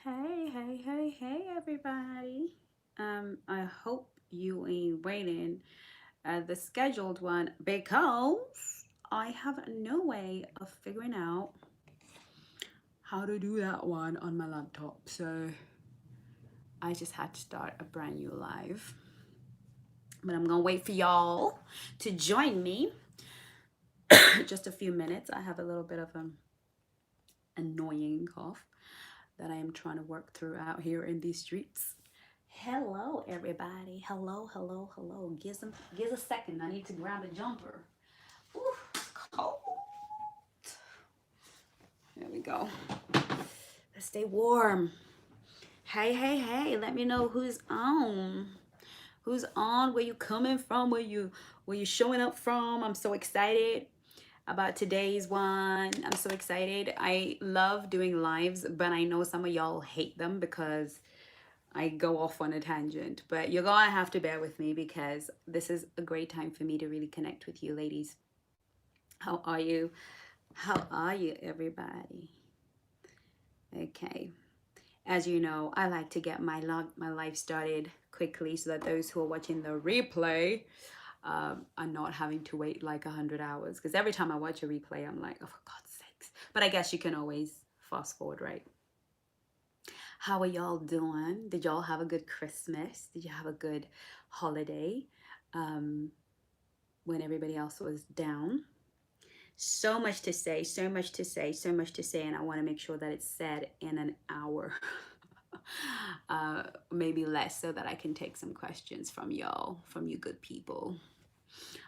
Hey, everybody. I hope you ain't waiting the scheduled one because I have no way of figuring out how to do that one on my laptop. So I just had to start a brand new live. But I'm gonna wait for y'all to join me. Just a few minutes. I have a little bit of an annoying cough that I am trying to work through out here in these streets. Hello, everybody. Hello. Give a second. I need to grab a jumper. Ooh, it's cold. There we go. Let's stay warm. Hey. Let me know who's on. Who's on? Where you coming from? Where you showing up from? I'm so excited about today's one. I'm so excited. I love doing lives, but I know some of y'all hate them because I go off on a tangent, but you're gonna have to bear with me because this is a great time for me to really connect with you, ladies. How are you? How are you, everybody? Okay. As you know, I like to get my life started quickly so that those who are watching the replay are not having to wait like 100 hours. Because every time I watch a replay, I'm like, oh, for God's sakes. But I guess you can always fast forward, right? How are y'all doing? Did y'all have a good Christmas? Did you have a good holiday um, when everybody else was down? So much to say, and I want to make sure that it's said in an hour. Maybe less so that I can take some questions from y'all, from you good people.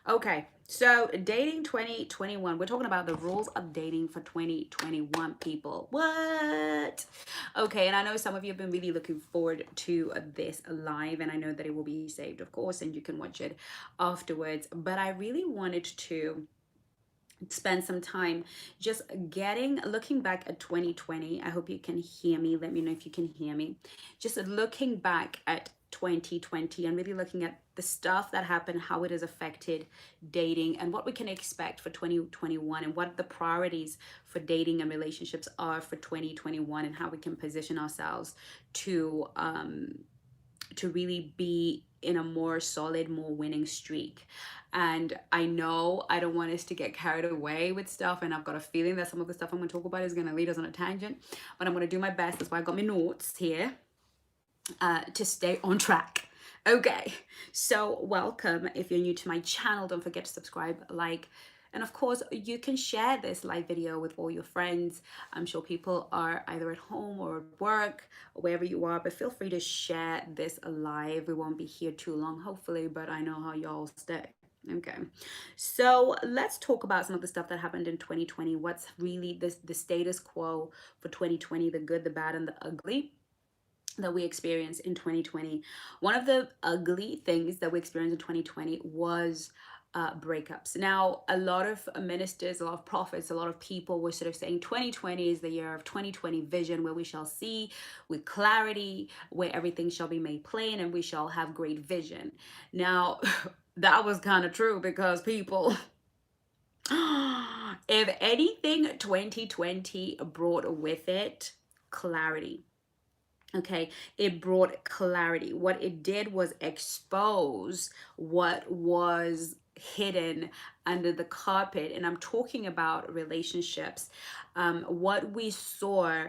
Okay, so dating 2021. We're talking about the rules of dating for 2021, people. What? Okay, and I know some of you have been really looking forward to this live, and I know that it will be saved, of course, and you can watch it afterwards. But I really wanted to spend some time just looking back at 2020. I hope you can hear me. Let me know if you can hear me. Just looking back at 2020 and really looking at the stuff that happened, how it has affected dating, and what we can expect for 2021, and what the priorities for dating and relationships are for 2021, and how we can position ourselves to really be in a more solid, more winning streak. And I know I don't want us to get carried away with stuff, and I've got a feeling that some of the stuff I'm going to talk about is going to lead us on a tangent, but I'm going to do my best. That's why I got my notes here to stay on track. Okay, so welcome. If you're new to my channel, don't forget to subscribe, like, and of course, you can share this live video with all your friends. I'm sure people are either at home or at work or wherever you are, but feel free to share this live. We won't be here too long, hopefully, but I know how y'all stay. Okay, so let's talk about some of the stuff that happened in 2020. What's really the status quo for 2020, the good, the bad, and the ugly that we experienced in 2020. One of the ugly things that we experienced in 2020 was breakups. Now, a lot of ministers, a lot of prophets, a lot of people were sort of saying 2020 is the year of 2020 vision, where we shall see with clarity, where everything shall be made plain, and we shall have great vision. Now, that was kind of true because people, if anything, 2020 brought with it clarity. Okay, it brought clarity. What it did was expose what was hidden under the carpet. And I'm talking about relationships. What we saw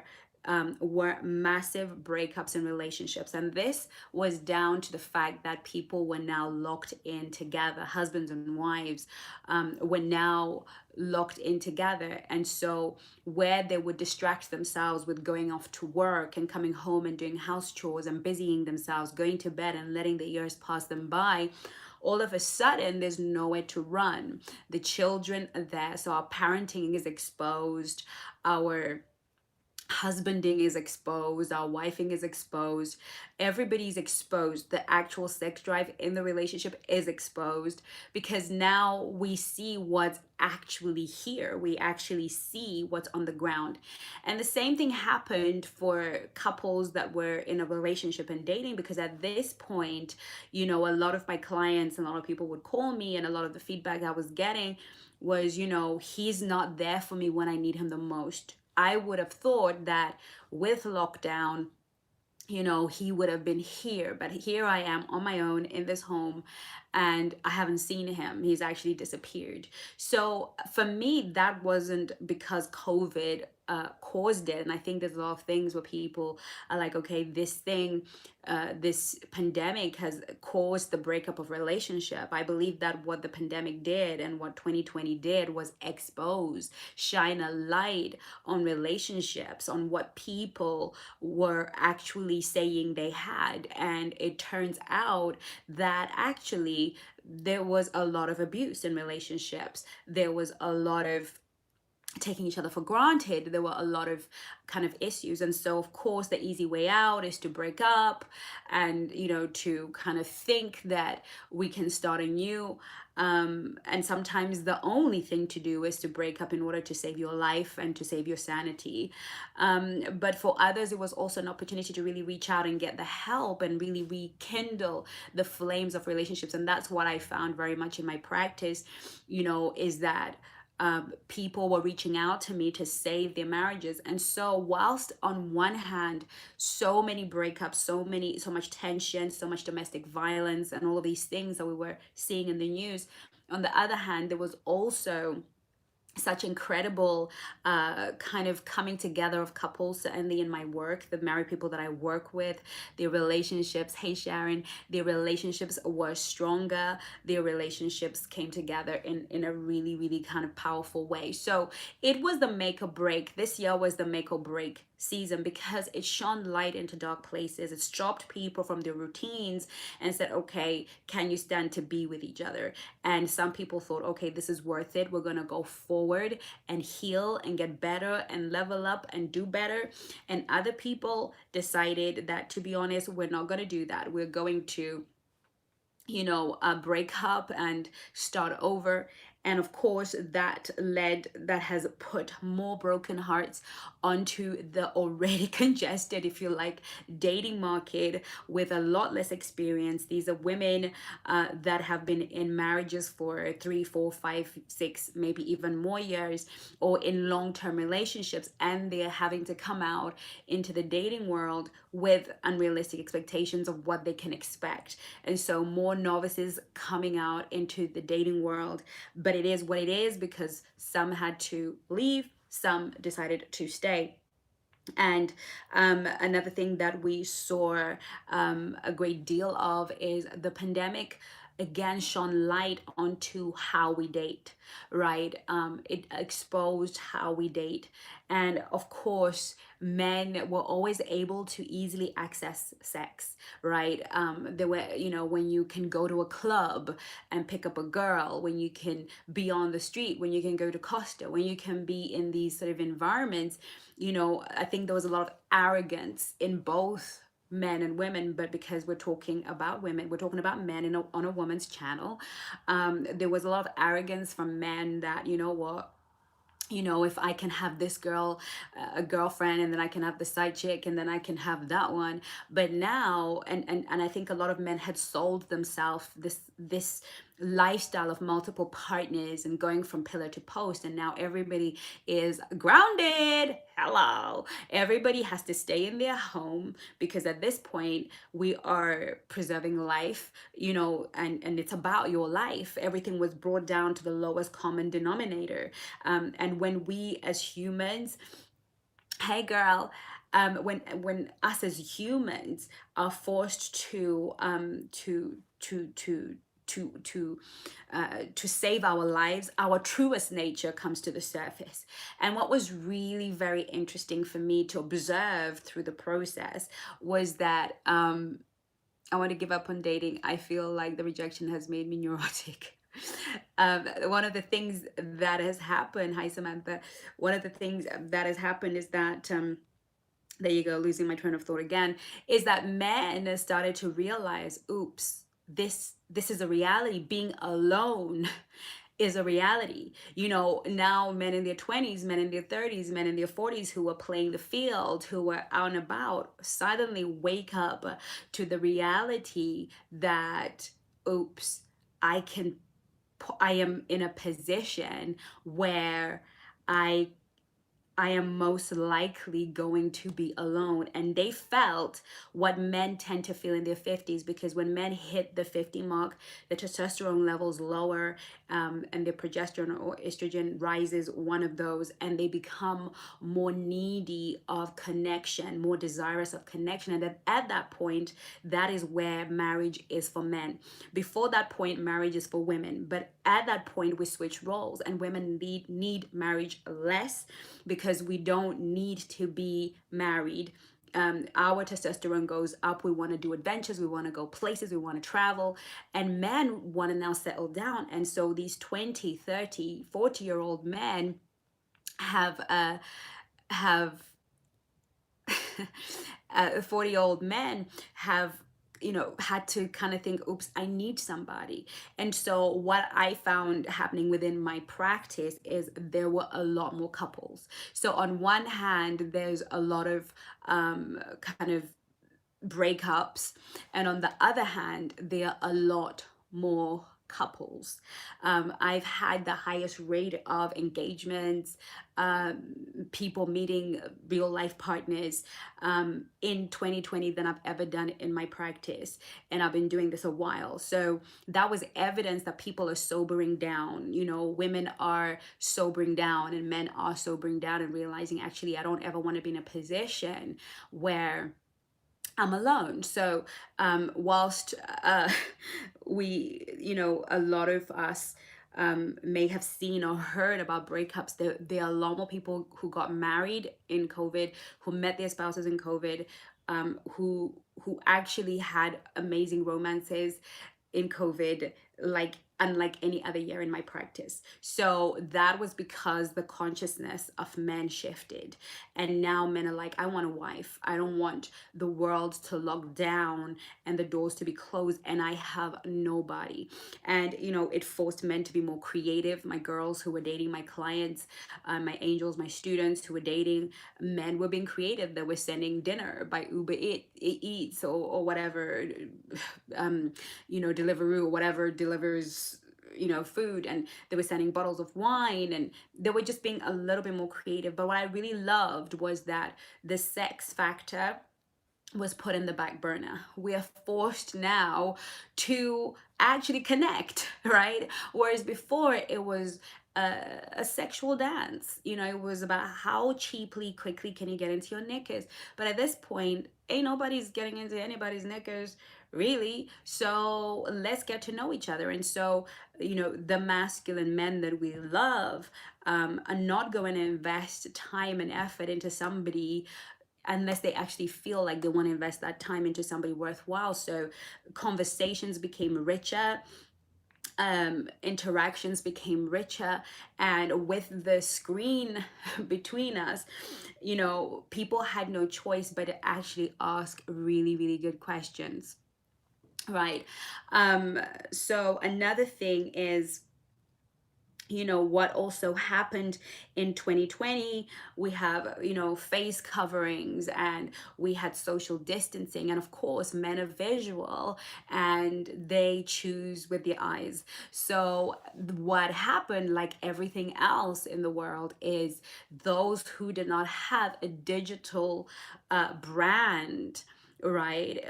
were massive breakups in relationships. And this was down to the fact that people were now locked in together. Husbands and wives were now locked in together. And so where they would distract themselves with going off to work and coming home and doing house chores and busying themselves, going to bed and letting the years pass them by, all of a sudden there's nowhere to run. The children are there, so our parenting is exposed, our husbanding is exposed, our wifing is exposed, everybody's exposed. The actual sex drive in the relationship is exposed because now we see what's actually here. We actually see what's on the ground. And the same thing happened for couples that were in a relationship and dating, because at this point, you know, a lot of my clients and a lot of people would call me, and a lot of the feedback I was getting was, you know, he's not there for me when I need him the most. I would have thought that with lockdown, he would have been here, but here I am on my own in this home, and I haven't seen him. He's actually disappeared. So for me, that wasn't because COVID caused it. And I think there's a lot of things where people are like, okay, this pandemic has caused the breakup of relationship. I believe that what the pandemic did and what 2020 did was expose, shine a light on relationships, on what people were actually saying they had. And it turns out that actually there was a lot of abuse in relationships. There was a lot of taking each other for granted. There were a lot of kind of issues. And so of course the easy way out is to break up and to kind of think that we can start anew. And sometimes the only thing to do is to break up in order to save your life and to save your sanity. But for others, it was also an opportunity to really reach out and get the help and really rekindle the flames of relationships. And that's what I found very much in my practice, is that people were reaching out to me to save their marriages. And so whilst on one hand, so many breakups, so much tension, so much domestic violence, and all of these things that we were seeing in the news, on the other hand, there was also such incredible kind of coming together of couples. Certainly in my work, the married people that I work with, their relationships, hey Sharon, their relationships were stronger. Their relationships came together in a really, really kind of powerful way. So it was the make or break. This year was the make or break season because it shone light into dark places. It stopped people from their routines and said, okay, can you stand to be with each other? And some people thought, okay, this is worth it. We're going to go forward and heal and get better and level up and do better. And other people decided that, to be honest, we're not going to do that. We're going to break up and start over. And of course that has put more broken hearts onto the already congested, if you like, dating market with a lot less experience. These are women that have been in marriages for 3, 4, 5, 6, maybe even more years, or in long-term relationships, and they're having to come out into the dating world with unrealistic expectations of what they can expect. And so more novices coming out into the dating world. But it is what it is because some had to leave, some decided to stay. And another thing that we saw a great deal of is the pandemic again shone light onto how we date, right? It exposed how we date. And of course, men were always able to easily access sex, right? There were, when you can go to a club and pick up a girl, when you can be on the street, when you can go to Costa, when you can be in these sort of environments, I think there was a lot of arrogance in both men and women. But because we're talking about women, we're talking about men on a woman's channel. There was a lot of arrogance from men that, if I can have this girl, a girlfriend, and then I can have the side chick, and then I can have that one. But now, and I think a lot of men had sold themselves this lifestyle of multiple partners and going from pillar to post, and now everybody is grounded. Hello, everybody has to stay in their home because at this point we are preserving life, and it's about your life. Everything was brought down to the lowest common denominator. And when we as humans, hey girl, when us as humans are forced to save our lives, our truest nature comes to the surface. And what was really very interesting for me to observe through the process was that I want to give up on dating. I feel like the rejection has made me neurotic. One of the things that has happened, hi Samantha, one of the things that has happened is that, there you go, losing my train of thought again, is that men started to realize, oops, this is a reality. Being alone is a reality. Now men in their 20s, men in their 30s, men in their 40s who are playing the field, who are out and about, suddenly wake up to the reality that, oops, I am in a position where I I am most likely going to be alone. And they felt what men tend to feel in their 50s, because when men hit the 50 mark, the testosterone levels lower, and their progesterone or estrogen rises, one of those, and they become more needy of connection, more desirous of connection. And at that point, that is where marriage is for men. Before that point, marriage is for women. But at that point, we switch roles, and women need marriage less, because we don't need to be married. Our testosterone goes up. We want to do adventures, we want to go places, we want to travel, and men want to now settle down. And so these 20, 30, 40-year-old men have 40-year-old men have had to kind of think, oops, I need somebody. And so what I found happening within my practice is there were a lot more couples. So on one hand, there's a lot of kind of breakups, and on the other hand, there are a lot more couples. I've had the highest rate of engagements, people meeting real life partners, in 2020 than I've ever done in my practice. And I've been doing this a while. So that was evidence that people are sobering down. Women are sobering down and men are sobering down, and realizing, actually, I don't ever want to be in a position where I'm alone. So, whilst we, a lot of us may have seen or heard about breakups, there are a lot more people who got married in COVID, who met their spouses in COVID, who actually had amazing romances in COVID, like unlike any other year in my practice. So that was because the consciousness of men shifted. And now men are like, I want a wife. I don't want the world to lock down and the doors to be closed, and I have nobody. And, it forced men to be more creative. My girls who were dating, my clients, my angels, my students who were dating, men were being creative. They were sending dinner by Uber Eats or whatever, Deliveroo or whatever delivers food, and they were sending bottles of wine, and they were just being a little bit more creative. But what I really loved was that the sex factor was put in the back burner. We are forced now to actually connect, right? Whereas before it was a sexual dance. It was about how cheaply, quickly can you get into your knickers. But at this point, ain't nobody's getting into anybody's knickers, really. So let's get to know each other. And so, the masculine men that we love are not going to invest time and effort into somebody unless they actually feel like they want to invest that time into somebody worthwhile. So conversations became richer, interactions became richer, and with the screen between us, people had no choice but to actually ask really, really good questions, right? So another thing is, what also happened in 2020, we have, face coverings, and we had social distancing, and of course men are visual and they choose with their eyes. So what happened, like everything else in the world, is those who did not have a digital brand, right?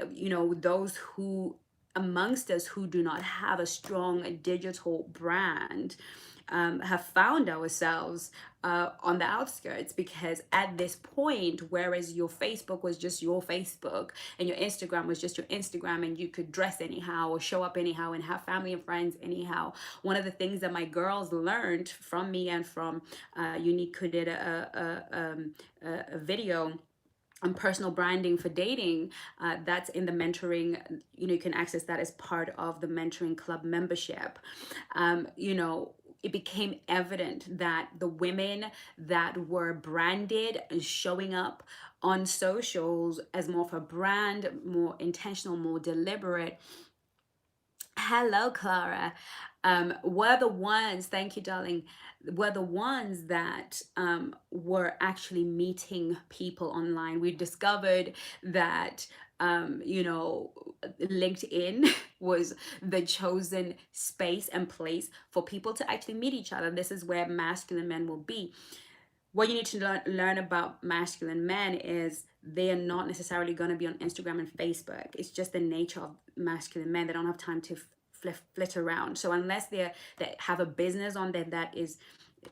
Those who amongst us who do not have a strong digital brand, have found ourselves on the outskirts, because at this point, whereas your Facebook was just your Facebook and your Instagram was just your Instagram, and you could dress anyhow or show up anyhow and have family and friends anyhow, one of the things that my girls learned from me and from Unique, who did a video on personal branding for dating, that's in the mentoring. You can access that as part of the mentoring club membership. It became evident that the women that were branded and showing up on socials as more of a brand, more intentional, more deliberate. Hello, Clara. Were the ones, thank you, darling, were the ones that were actually meeting people online. We discovered that, LinkedIn was the chosen space and place for people to actually meet each other. This is where masculine men will be. what you need to learn about masculine men is they are not necessarily going to be on Instagram and Facebook. It's just the nature of masculine men. They don't have time to flit around. So unless they have a business on there that is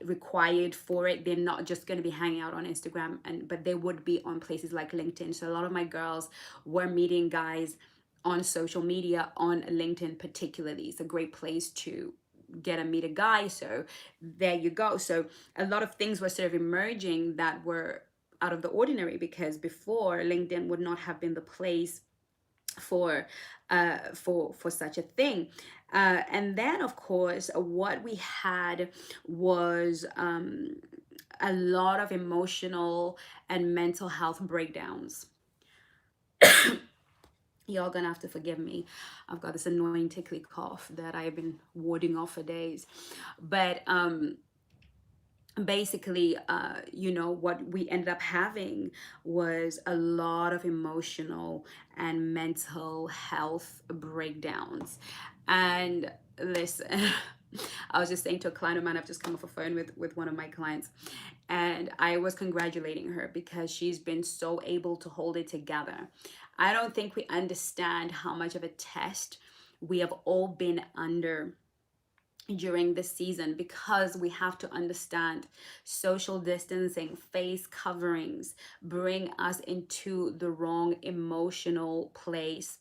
required for it, they're not just going to be hanging out on Instagram, and but they would be on places like LinkedIn. So a lot of my girls were meeting guys on social media, on LinkedIn particularly. It's a great place to get and meet a guy. So there you go. So a lot of things were sort of emerging that were out of the ordinary, because before LinkedIn would not have been the place for for such a thing. And then of course what we had was a lot of emotional and mental health breakdowns. Y'all gonna have to forgive me. I've got this annoying tickly cough that I've been warding off for days. But basically, what we ended up having was a lot of emotional and mental health breakdowns. And listen, I was just saying to a client of mine, I've just come off a phone with one of my clients, and I was congratulating her because she's been so able to hold it together. I don't think we understand how much of a test we have all been under during this season, because we have to understand social distancing, face coverings bring us into the wrong emotional place,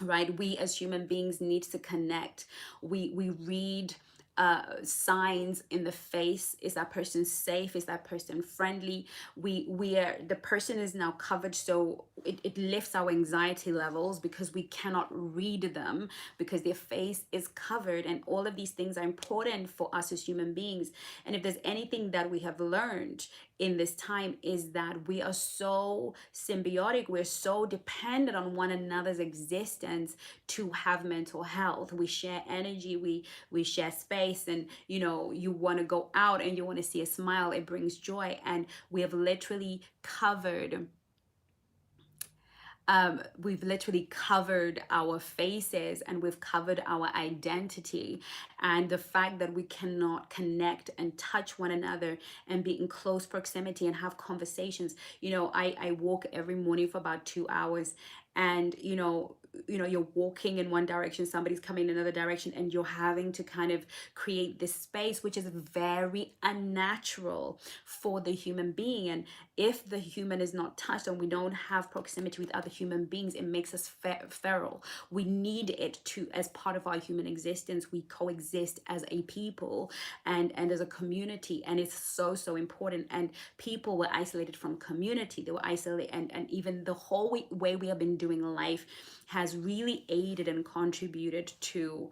right? We as human beings need to connect. We read signs in the face. Is that person safe? Is that person friendly? We are, the person is now covered, so it lifts our anxiety levels because we cannot read them because their face is covered. And all of these things are important for us as human beings. And if there's anything that we have learned in this time, is that we are so symbiotic, we're so dependent on one another's existence to have mental health. We share energy, we share space, and you want to go out and you want to see a smile, it brings joy. And we have literally covered we've literally covered our faces, and we've covered our identity. And the fact that we cannot connect and touch one another and be in close proximity and have conversations. I walk every morning for about 2 hours, and you're walking in one direction, somebody's coming in another direction, and you're having to kind of create this space, which is very unnatural for the human being. And if the human is not touched and we don't have proximity with other human beings, it makes us feral. We need it to, as part of our human existence, we coexist as a people and as a community. And it's so important. And people were isolated from community, they were isolated, and even the whole way we have been doing life has really aided and contributed to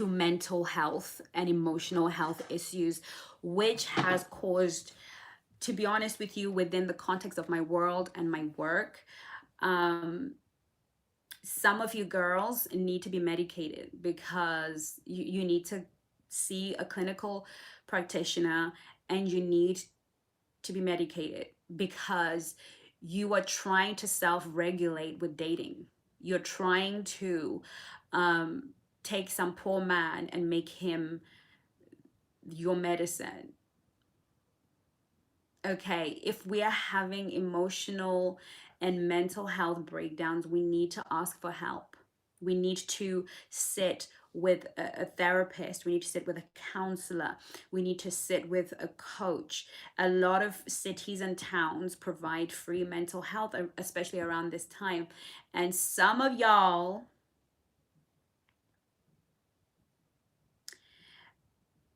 mental health and emotional health issues, which has caused, to be honest with you, within the context of my world and my work, some of you girls need to be medicated, because you need to see a clinical practitioner, and you need to be medicated, because you are trying to self-regulate with dating. You're trying to take some poor man and make him your medicine. Okay, if we are having emotional and mental health breakdowns, we need to ask for help. We need to sit with a therapist. We need to sit with a counselor. We need to sit with a coach. A lot of cities and towns provide free mental health, especially around this time. And some of y'all,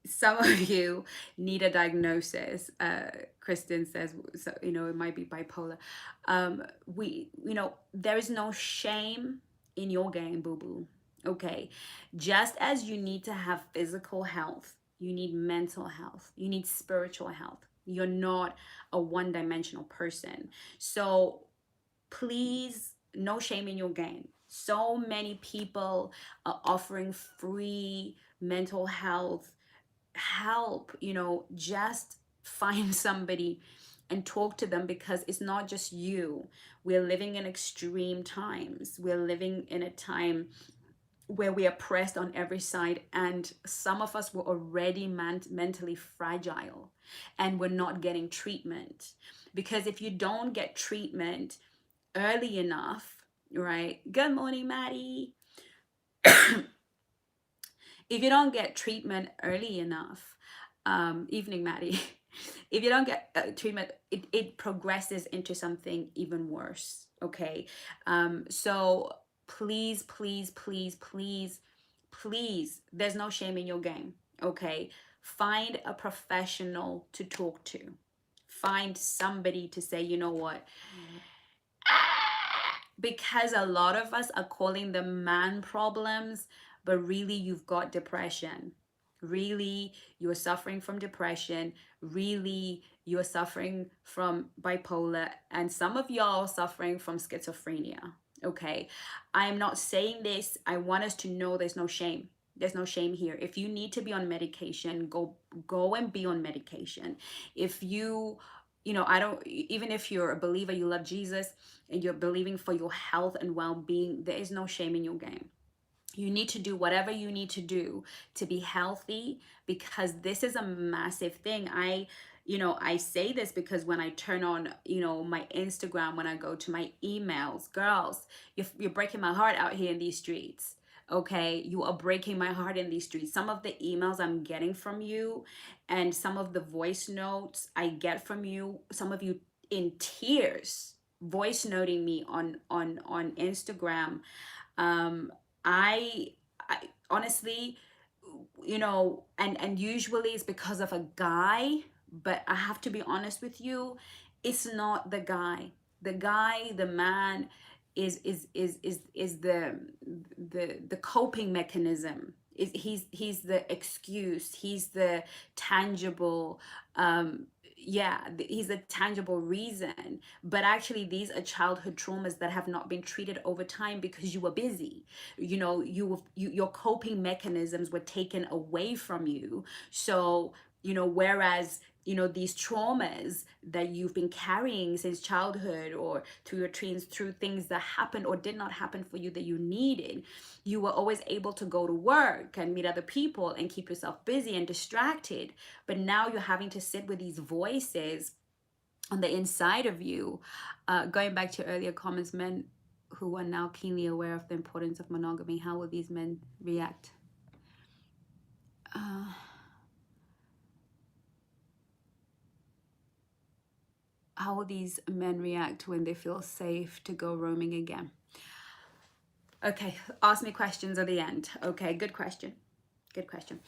some of you need a diagnosis. Kristen says, so, it might be bipolar. There is no shame in your game, boo boo. Okay. Just as you need to have physical health, you need mental health, you need spiritual health. You're not a one-dimensional person. So please, no shame in your game. So many people are offering free mental health help. Just find somebody and talk to them, because it's not just you. We're living in extreme times. We're living in a time where we are pressed on every side, and some of us were already mentally fragile and we're not getting treatment. Because if you don't get treatment early enough, right? Good morning, Maddie. If you don't get treatment early enough, evening, Maddie. If you don't get treatment, it progresses into something even worse. Okay. So please, please, please, please, please, there's no shame in your game. Okay. Find a professional to talk to. Find somebody to say, you know what? Because a lot of us are calling them man problems, but really you've got depression. Really, you're suffering from depression. Really, you're suffering from bipolar. And some of y'all suffering from schizophrenia. Okay. I'm not saying this. I want us to know there's no shame. There's no shame here. If you need to be on medication, go and be on medication. If you know, I don't, even if you're a believer, you love Jesus and you're believing for your health and well-being, there is no shame in your game. You need to do whatever you need to do to be healthy, because this is a massive thing. I say this because when I turn on, my Instagram, when I go to my emails, girls, you're breaking my heart out here in these streets. Okay, you are breaking my heart in these streets. Some of the emails I'm getting from you and some of the voice notes I get from you, some of you in tears voice noting me on Instagram. um I, I honestly, and usually it's because of a guy, but I have to be honest with you, it's not the guy. The man is the coping mechanism. He's the excuse. He's the tangible, um yeah, he's a tangible reason. But actually these are childhood traumas that have not been treated over time because you were busy. Your coping mechanisms were taken away from you. So, whereas, these traumas that you've been carrying since childhood or through your teens, through things that happened or did not happen for you that you needed, you were always able to go to work and meet other people and keep yourself busy and distracted. But now you're having to sit with these voices on the inside of you. Going back to earlier comments, men who are now keenly aware of the importance of monogamy, how will these men react? How will these men react when they feel safe to go roaming again? Okay, ask me questions at the end. Okay, good question. Good question.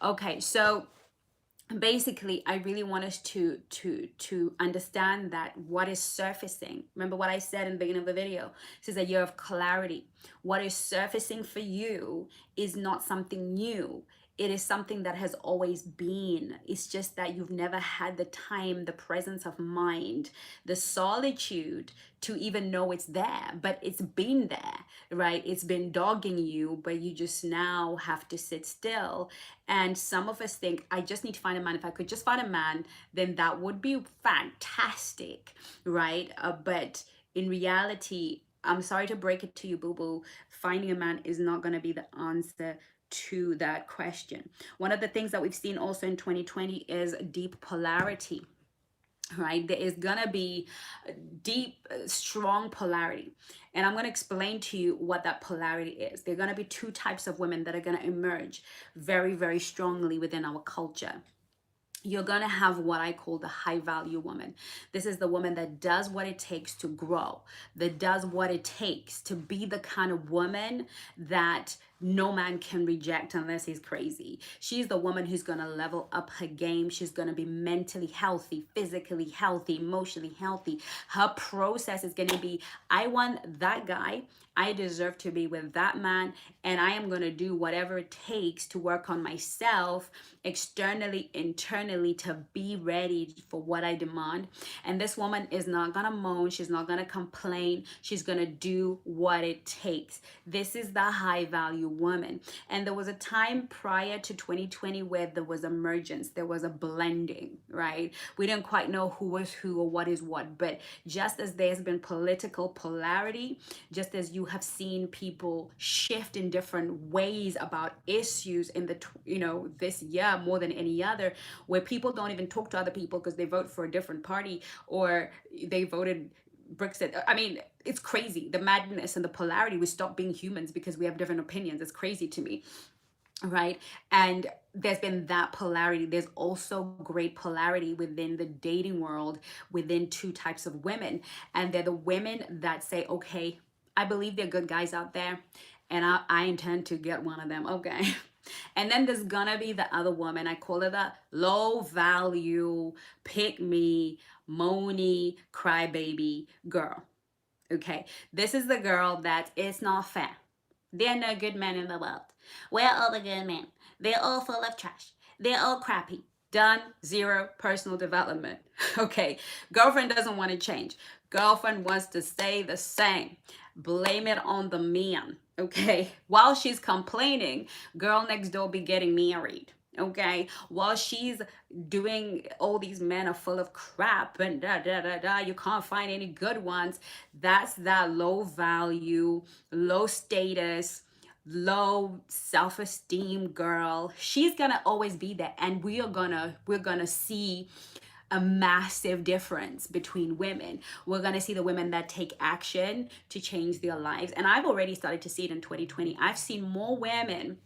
Okay, so basically I really want us to understand that what is surfacing, remember what I said in the beginning of the video, this is a year of clarity. What is surfacing for you is not something new. It is something that has always been. It's just that you've never had the time, the presence of mind, the solitude to even know it's there, but it's been there, right? It's been dogging you, but you just now have to sit still. And some of us think, I just need to find a man. If I could just find a man, then that would be fantastic, right? But in reality, I'm sorry to break it to you, boo-boo, finding a man is not going to be the answer to that question. One of the things that we've seen also in 2020 is deep polarity, right? There is gonna be deep, strong polarity. And I'm gonna explain to you what that polarity is. There are gonna be two types of women that are gonna emerge very, very strongly within our culture. You're going to have what I call the high value woman. This is the woman that does what it takes to grow, that does what it takes to be the kind of woman that no man can reject unless he's crazy. She's the woman who's going to level up her game. She's going to be mentally healthy, physically healthy, emotionally healthy. Her process is going to be, I want that guy. I deserve to be with that man, and I am going to do whatever it takes to work on myself externally, internally, to be ready for what I demand. And this woman is not going to moan. She's not going to complain. She's going to do what it takes. This is the high value value woman. And there was a time prior to 2020 where there was emergence, there was a blending, right? We didn't quite know who was who or what is what. But just as there's been political polarity, just as you have seen people shift in different ways about issues in the this year more than any other, where people don't even talk to other people because they vote for a different party, or they voted Brexit. I mean, it's crazy. The madness and the polarity. We stop being humans because we have different opinions. It's crazy to me, right? And there's been that polarity. There's also great polarity within the dating world, within two types of women. And they're the women that say, okay, I believe there are good guys out there, and I intend to get one of them. Okay. And then there's gonna be the other woman. I call it a low value, pick me, moany, crybaby girl. Okay. This is the girl that is not fair. There are no good men in the world. Where are the good men? They're all full of trash. They're all crappy. Done. Zero personal development. Okay. Girlfriend doesn't want to change. Girlfriend wants to stay the same. Blame it on the man. Okay. While she's complaining, girl next door be getting married. Okay. While she's doing all these men are full of crap and you can't find any good ones. That's that low value, low status, low self-esteem girl. She's gonna always be there, and we're gonna see a massive difference between women. We're going to see the women that take action to change their lives. And I've already started to see it in 2020. I've seen more women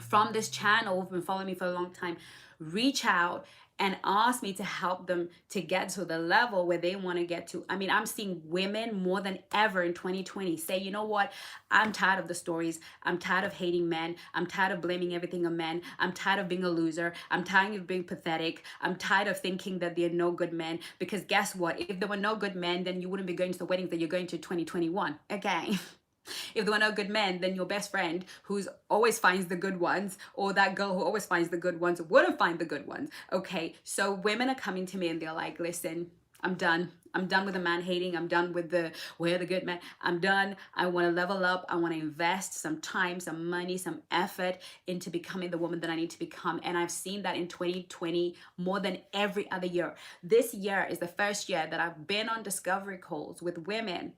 from this channel who've been following me for a long time reach out and ask me to help them to get to the level where they want to get to. I mean, I'm seeing women more than ever in 2020 say, you know what? I'm tired of the stories. I'm tired of hating men. I'm tired of blaming everything on men. I'm tired of being a loser. I'm tired of being pathetic. I'm tired of thinking that there are no good men. Because guess what? If there were no good men, then you wouldn't be going to the weddings that you're going to 2021. Okay. If there were no good men, then your best friend who's always finds the good ones, or that girl who always finds the good ones, wouldn't find the good ones. Okay, so women are coming to me and they're like, listen, I'm done. I'm done with the man hating. I'm done with the where the good man. I'm done. I want to level up. I want to invest some time, some money, some effort into becoming the woman that I need to become. And I've seen that in 2020 more than every other year. This year is the first year that I've been on discovery calls with women,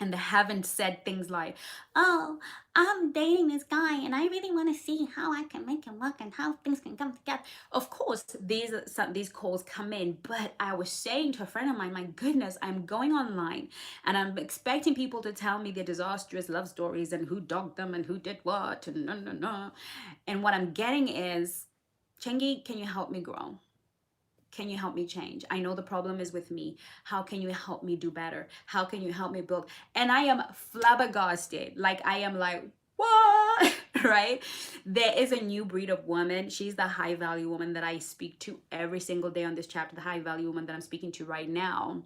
and they haven't said things like, oh, I'm dating this guy and I really want to see how I can make him work and how things can come together. Of course, these calls come in, but I was saying to a friend of mine, my goodness, I'm going online and I'm expecting people to tell me their disastrous love stories and who dogged them and who did what and no, no, no. And what I'm getting is, Chengi, can you help me grow? Can you help me change? I know the problem is with me. How can you help me do better? How can you help me build? And I am flabbergasted. Like, I am like, what? Right? There is a new breed of woman. She's the high value woman that I speak to every single day on this chapter, the high value woman that I'm speaking to right now.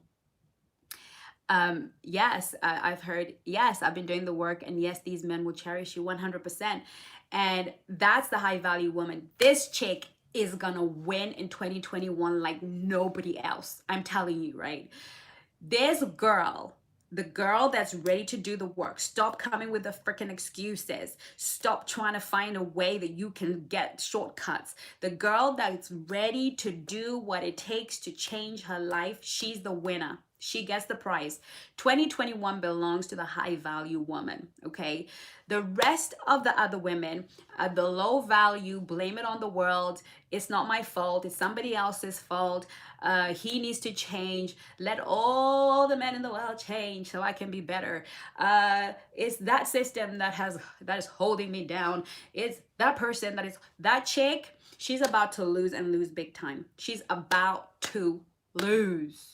Yes, I've heard, yes, I've been doing the work, and yes, these men will cherish you 100%. And that's the high value woman. This chick is gonna win in 2021 like nobody else. I'm telling you, right? There's a girl, the girl that's ready to do the work. Stop coming with the freaking excuses. Stop trying to find a way that you can get shortcuts. The girl that's ready to do what it takes to change her life, she's the winner. She gets the prize. 2021 belongs to the high value woman, okay? The rest of the other women, the low value, blame it on the world. It's not my fault. It's somebody else's fault. He needs to change. Let all the men in the world change so I can be better. It's that system that is holding me down. It's that person that chick. She's about to lose, and lose big time. She's about to lose.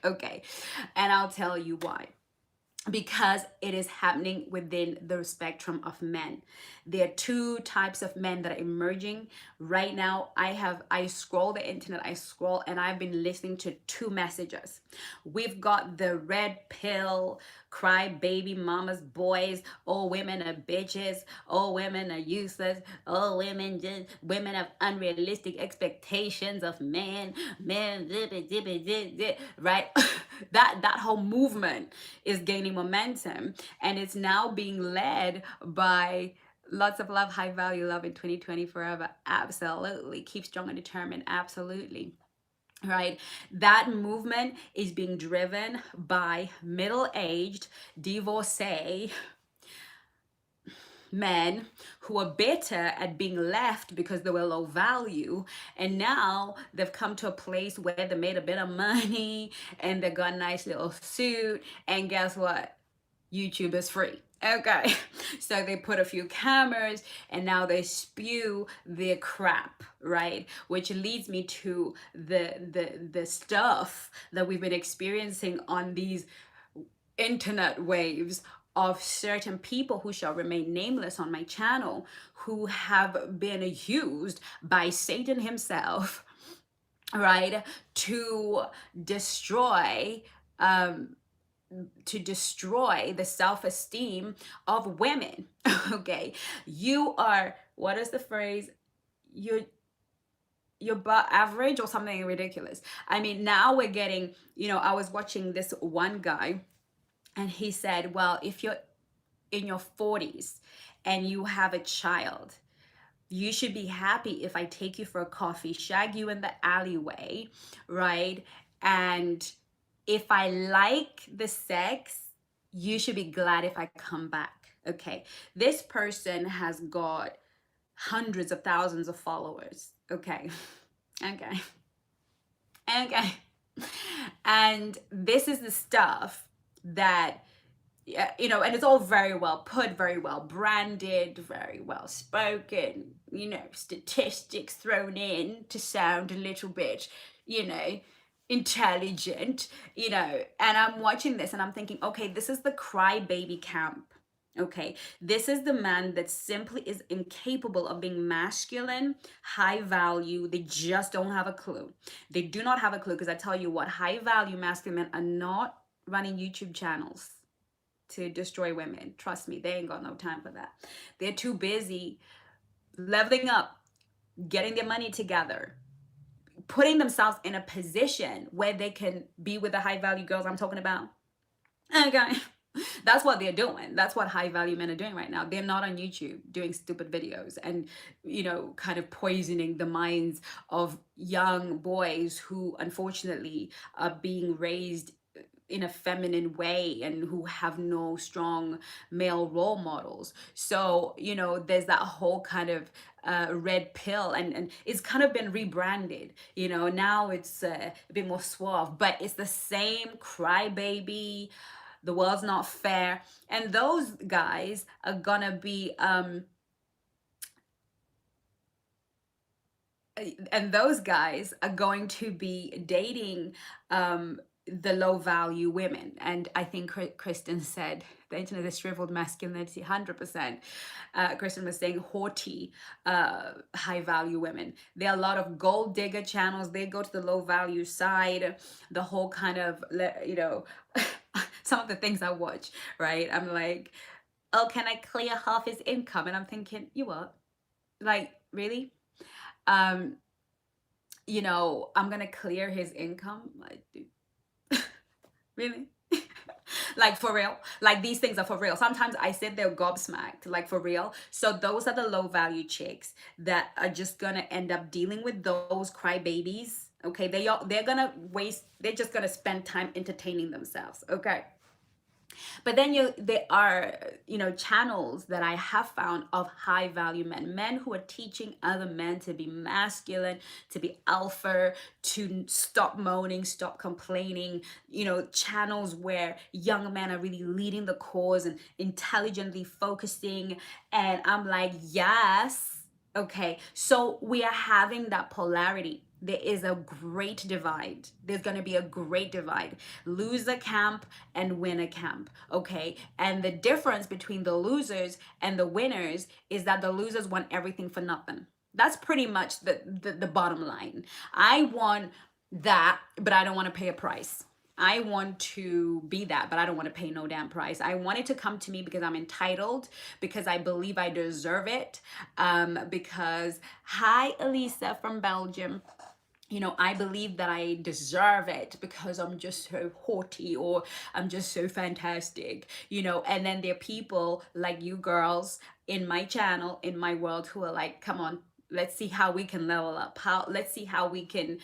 Okay, and I'll tell you why. Because it is happening within the spectrum of men. There are two types of men that are emerging right now. I scroll the internet, and I've been listening to two messages. We've got the red pill, cry baby mamas, boys, all women are bitches, all women are useless, all women have unrealistic expectations of men, right? That whole movement is gaining momentum, and it's now being led by lots of love, high value love in 2020 forever. Absolutely. Keep strong and determined. Absolutely. Right. That movement is being driven by middle-aged divorcee men who are bitter at being left because they were low value, and now they've come to a place where they made a bit of money and they got a nice little suit, and guess what, YouTube is free. Okay, so they put a few cameras and now they spew their crap, right? Which leads me to the stuff that we've been experiencing on these internet waves of certain people who shall remain nameless on my channel, who have been used by Satan himself, right, to destroy um the self-esteem of women. Okay, you are, what is the phrase, you're but average or something ridiculous. I mean, now we're getting, I was watching this one guy, and he said, well, if you're in your 40s and you have a child, you should be happy if I take you for a coffee, shag you in the alleyway, right? And if I like the sex, you should be glad if I come back. Okay. This person has got hundreds of thousands of followers. Okay. Okay. Okay. And this is the stuff that, yeah, and it's all very well put, very well branded, very well spoken, statistics thrown in to sound a little bit, intelligent, and I'm watching this and I'm thinking, okay, this is the crybaby camp. Okay, this is the man that simply is incapable of being masculine, high value. They just don't have a clue. They do not have a clue, because I tell you what, high value masculine men are not running YouTube channels to destroy women. Trust me, they ain't got no time for that. They're too busy leveling up, getting their money together, putting themselves in a position where they can be with the high value girls I'm talking about. Okay. That's what they're doing. That's what high value men are doing right now. They're not on YouTube doing stupid videos and, kind of poisoning the minds of young boys who unfortunately are being raised in a feminine way and who have no strong male role models. So, there's that whole kind of red pill, and it's kind of been rebranded. Now it's a bit more suave, but it's the same crybaby, the world's not fair. And those guys are gonna be dating the low value women. And I think Kristen said the internet is shriveled masculinity, 100%. Kristen was saying haughty high value women. There are a lot of gold digger channels. They go to the low value side. The whole kind of, some of the things I watch, right? I'm like, oh, can I clear half his income? And I'm thinking, you what? Like, really? I'm gonna clear his income? Like, dude, really? Like, for real? Like, these things are for real. Sometimes I sit there gobsmacked, like, for real. So those are the low value chicks that are just gonna end up dealing with those crybabies. Okay, they're gonna waste. They're just gonna spend time entertaining themselves. Okay. But then there are, channels that I have found of high value men who are teaching other men to be masculine, to be alpha, to stop moaning, stop complaining, channels where young men are really leading the cause and intelligently focusing. And I'm like, yes. Okay, so we are having that polarity. There is a great divide. There's going to be a great divide. Loser camp and winner camp. Okay. And the difference between the losers and the winners is that the losers want everything for nothing. That's pretty much the bottom line. I want that, but I don't want to pay a price. I want to be that, but I don't want to pay no damn price. I want it to come to me because I'm entitled, because I believe I deserve it. Because, hi, Elisa from Belgium. I believe that I deserve it because I'm just so haughty, or I'm just so fantastic, and then there are people like you girls in my channel, in my world, who are like, come on, let's see how we can level up. Let's see how we can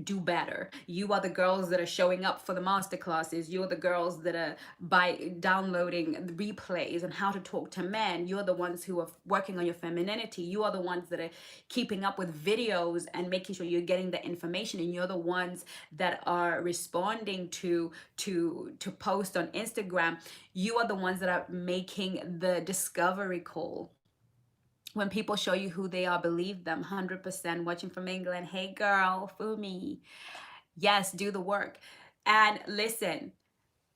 do better. You are the girls that are showing up for the master classes. You're the girls that are by downloading the replays on how to talk to men. You're the ones who are working on your femininity. You are the ones that are keeping up with videos and making sure you're getting the information, and you're the ones that are responding to post on Instagram. You are the ones that are making the discovery call. When people show you who they are, believe them. 100%. Watching from England. Hey girl, Fumi. Yes, do the work. And listen,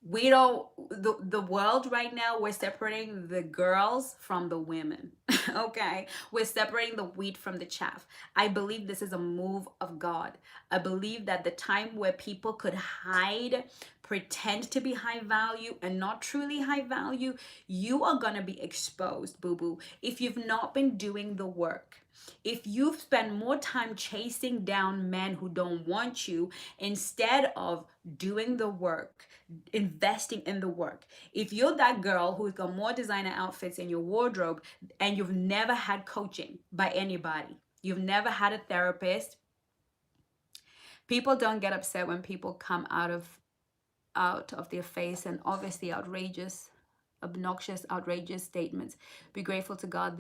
we don't, the world right now, we're separating the girls from the women. Okay, we're separating the wheat from the chaff. I believe this is a move of God. I believe that the time where people could hide, pretend to be high value and not truly high value, you are going to be exposed, boo boo, if you've not been doing the work. If you've spent more time chasing down men who don't want you instead of doing the work, investing in the work. If you're that girl who's got more designer outfits in your wardrobe and you've never had coaching by anybody, you've never had a therapist, people don't get upset when people come out of their face and obviously outrageous, obnoxious, outrageous statements. Be grateful to God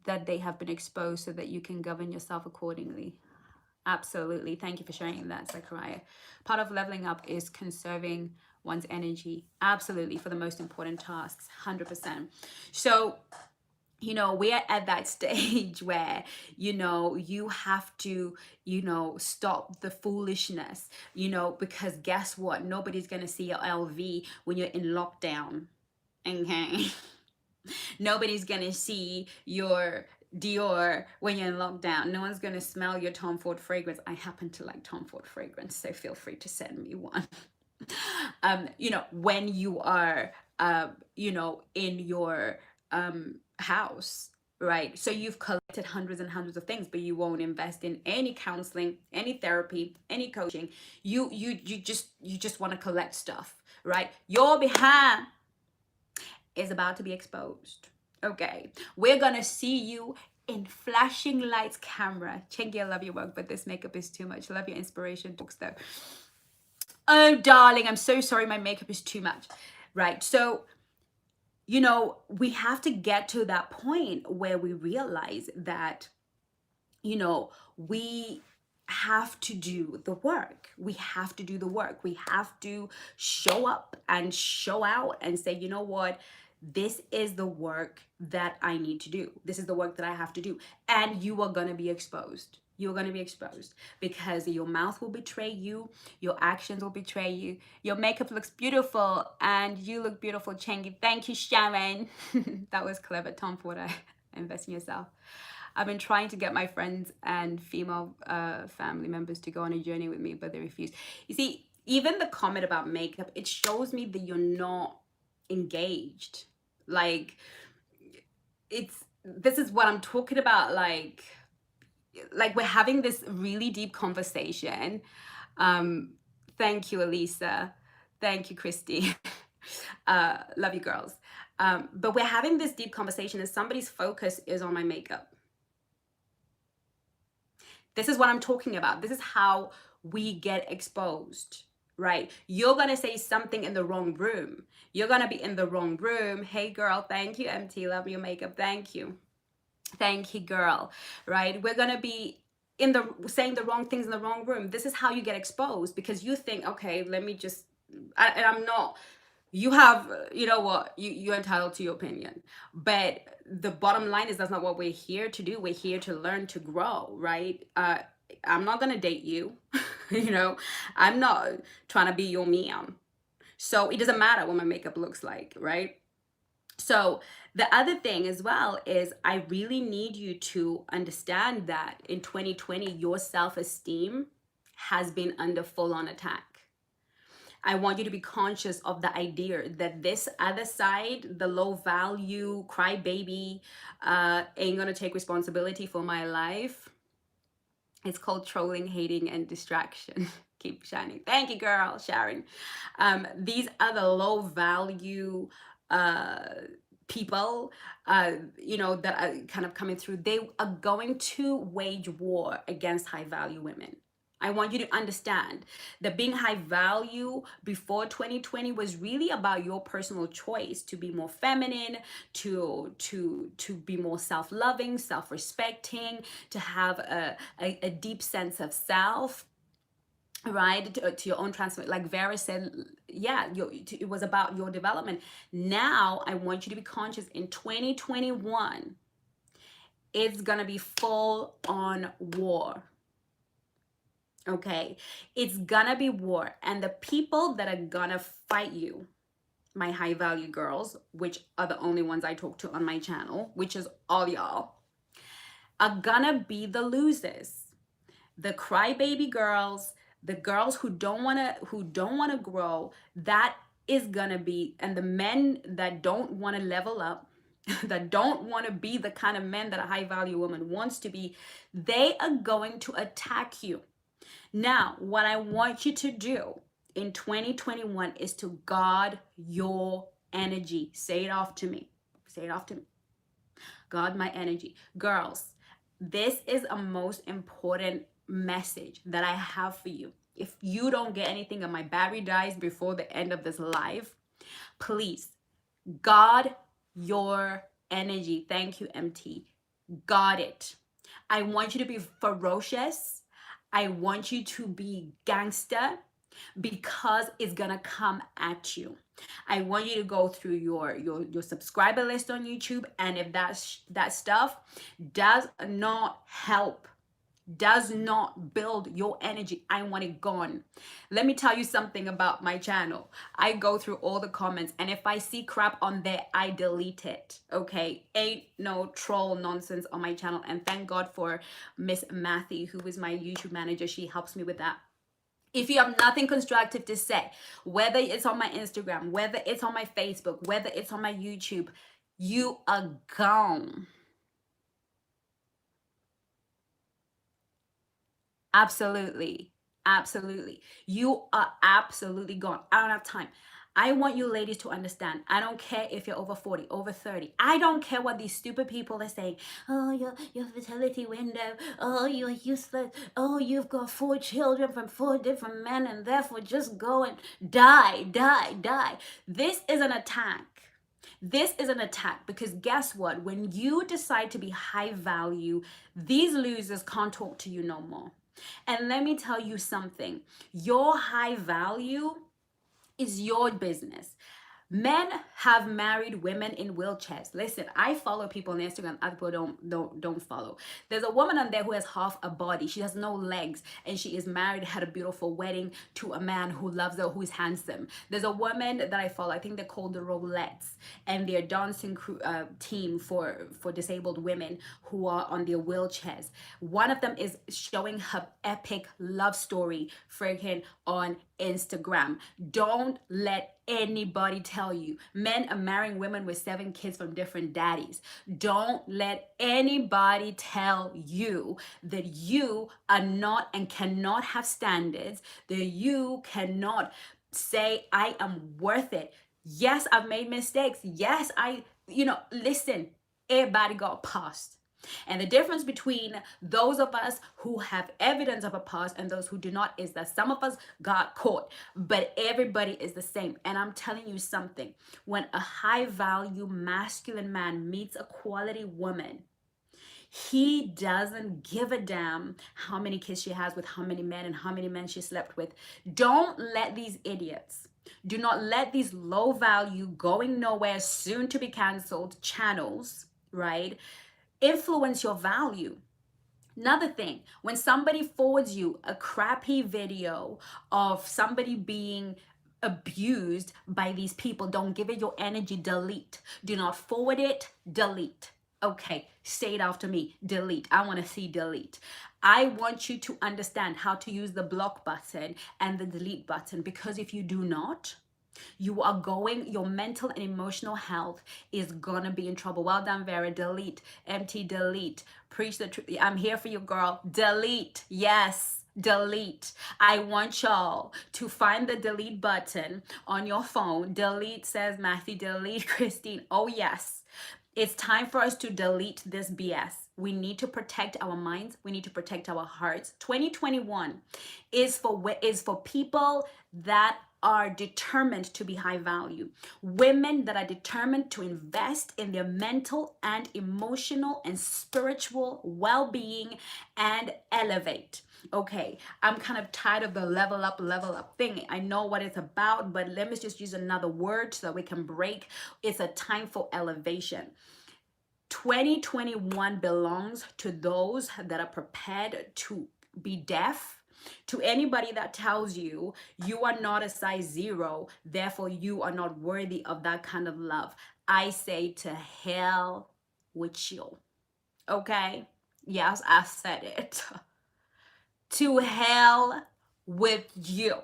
that they have been exposed so that you can govern yourself accordingly. Absolutely. Thank you for sharing that, Zachariah. Part of leveling up is conserving one's energy. Absolutely. For the most important tasks. 100%. So, we're at that stage where, you have to, stop the foolishness, because guess what? Nobody's going to see your LV when you're in lockdown. Okay. Nobody's going to see your Dior when you're in lockdown. No one's going to smell your Tom Ford fragrance. I happen to like Tom Ford fragrance, so feel free to send me one. When you are, in your house, right? So you've collected hundreds and hundreds of things, but you won't invest in any counseling, any therapy, any coaching. You just want to collect stuff, right? Your behind is about to be exposed. Okay, we're gonna see you in flashing lights camera. Chengi, I love your work, but this makeup is too much. Love your inspiration talks though. Oh darling, I'm so sorry, my makeup is too much. Right, so we have to get to that point where we realize that we have to do the work. We have to do the work. We have to show up and show out and say, you know what? This is the work that I need to do. This is the work that I have to do. And you are going to be exposed. You're going to be exposed because your mouth will betray you. Your actions will betray you. Your makeup looks beautiful and you look beautiful, Chengi. Thank you, Sharon. That was clever. Tom Ford, invest in yourself. I've been trying to get my friends and female family members to go on a journey with me, but they refuse. You see, even the comment about makeup, it shows me that you're not engaged. Like, this is what I'm talking about. Like we're having this really deep conversation. Thank you, Elisa. Thank you, Christy. Love you girls. But we're having this deep conversation and somebody's focus is on my makeup. This is what I'm talking about. This is how we get exposed, right? You're going to say something in the wrong room. You're going to be in the wrong room. Hey, girl, thank you, MT. Love your makeup. Thank you. Thank you, girl, right? We're going to be saying the wrong things in the wrong room. This is how you get exposed because you think, okay, let me just, and I'm not, you have, you know what, you're entitled to your opinion. But the bottom line is that's not what we're here to do. We're here to learn, to grow, right? I'm not going to date you. I'm not trying to be your man. So it doesn't matter what my makeup looks like, right? So the other thing as well is I really need you to understand that in 2020, your self-esteem has been under full-on attack. I want you to be conscious of the idea that this other side, the low value crybaby, ain't gonna take responsibility for my life. It's called trolling, hating, and distraction. Keep shining. Thank you, girl, Sharon. These are the low value uh, people, that are kind of coming through. They are going to wage war against high value women. I want you to understand that being high value before 2020 was really about your personal choice to be more feminine, to be more self-loving, self-respecting, to have a deep sense of self, right, to your own transformation. Like Vera said, yeah, it was about your development. Now I want you to be conscious in 2021, it's gonna be full on war. Okay, it's gonna be war, and the people that are gonna fight you, my high value girls, which are the only ones I talk to on my channel, which is all y'all, are gonna be the losers, the crybaby girls, the girls who don't wanna grow. That is gonna be, and the men that don't wanna level up, that don't wanna be the kind of men that a high value woman wants to be, they are going to attack you. Now, what I want you to do in 2021 is to guard your energy. Say it off to me. Say it off to me. Guard my energy. Girls, this is a most important message that I have for you. If you don't get anything and my battery dies before the end of this live, please guard your energy. Thank you, MT. Guard it. I want you to be ferocious. I want you to be gangster, because it's gonna come at you. I want you to go through your subscriber list on YouTube, and if that stuff does not help, does not build your energy, I want it gone. Let me tell you something about my channel. I go through all the comments, and if I see crap on there, I delete it. Okay, ain't no troll nonsense on my channel. And thank God for Miss Matthew, who is my YouTube manager. She helps me with that. If you have nothing constructive to say, whether it's on my Instagram, whether it's on my Facebook, whether it's on my YouTube, you are gone. Absolutely. Absolutely. You are absolutely gone. I don't have time. I want you ladies to understand. I don't care if you're over 40, over 30. I don't care what these stupid people are saying. Oh, your fertility window. Oh, you're useless. Oh, you've got 4 children from 4 different men, and therefore just go and die, die, die. This is an attack. This is an attack, because guess what? When you decide to be high value, these losers can't talk to you no more. And let me tell you something. Your high value is your business. Men have married women in wheelchairs. Listen, I follow people on Instagram other people don't follow. There's a woman on there who has half a body. She has no legs, and she is married, had a beautiful wedding to a man who loves her, who is handsome. There's a woman that I follow. I think they're called the Rolettes, and they're dancing team for disabled women who are on their wheelchairs. One of them is showing her epic love story freaking on Instagram. Don't let anybody tell you men are marrying women with 7 kids from different daddies. Don't let anybody tell you that you are not and cannot have standards, that you cannot say, I am worth it. Yes, I've made mistakes. Yes, listen, everybody got past. And the difference between those of us who have evidence of a past and those who do not is that some of us got caught, but everybody is the same. And I'm telling you something, when a high value masculine man meets a quality woman, he doesn't give a damn how many kids she has with how many men and how many men she slept with. Don't let these idiots, do not let these low value, going nowhere, soon to be canceled channels, right, influence your value. Another thing, when somebody forwards you a crappy video of somebody being abused by these people, don't give it your energy. Delete. Do not forward it. Delete. Okay, say it after me. Delete. I want to see delete. I want you to understand how to use the block button and the delete button, because if you do not, your mental and emotional health is gonna be in trouble. Well done, Vera. Delete. Empty. Delete. Preach the truth. I'm here for you, girl. Delete. Yes. Delete. I want y'all to find the delete button on your phone. Delete, says Matthew. Delete, Christine. Oh, yes. It's time for us to delete this BS. We need to protect our minds. We need to protect our hearts. 2021 is for people that are determined to be high value. Women that are determined to invest in their mental and emotional and spiritual well-being and elevate. Okay, I'm kind of tired of the level up thing. I know what it's about, but let me just use another word so that we can break. It's a time for elevation. 2021 belongs to those that are prepared to be deaf. To anybody that tells you you are not a size 0, therefore you are not worthy of that kind of love, I say to hell with you. Okay? Yes, I said it. To hell with you.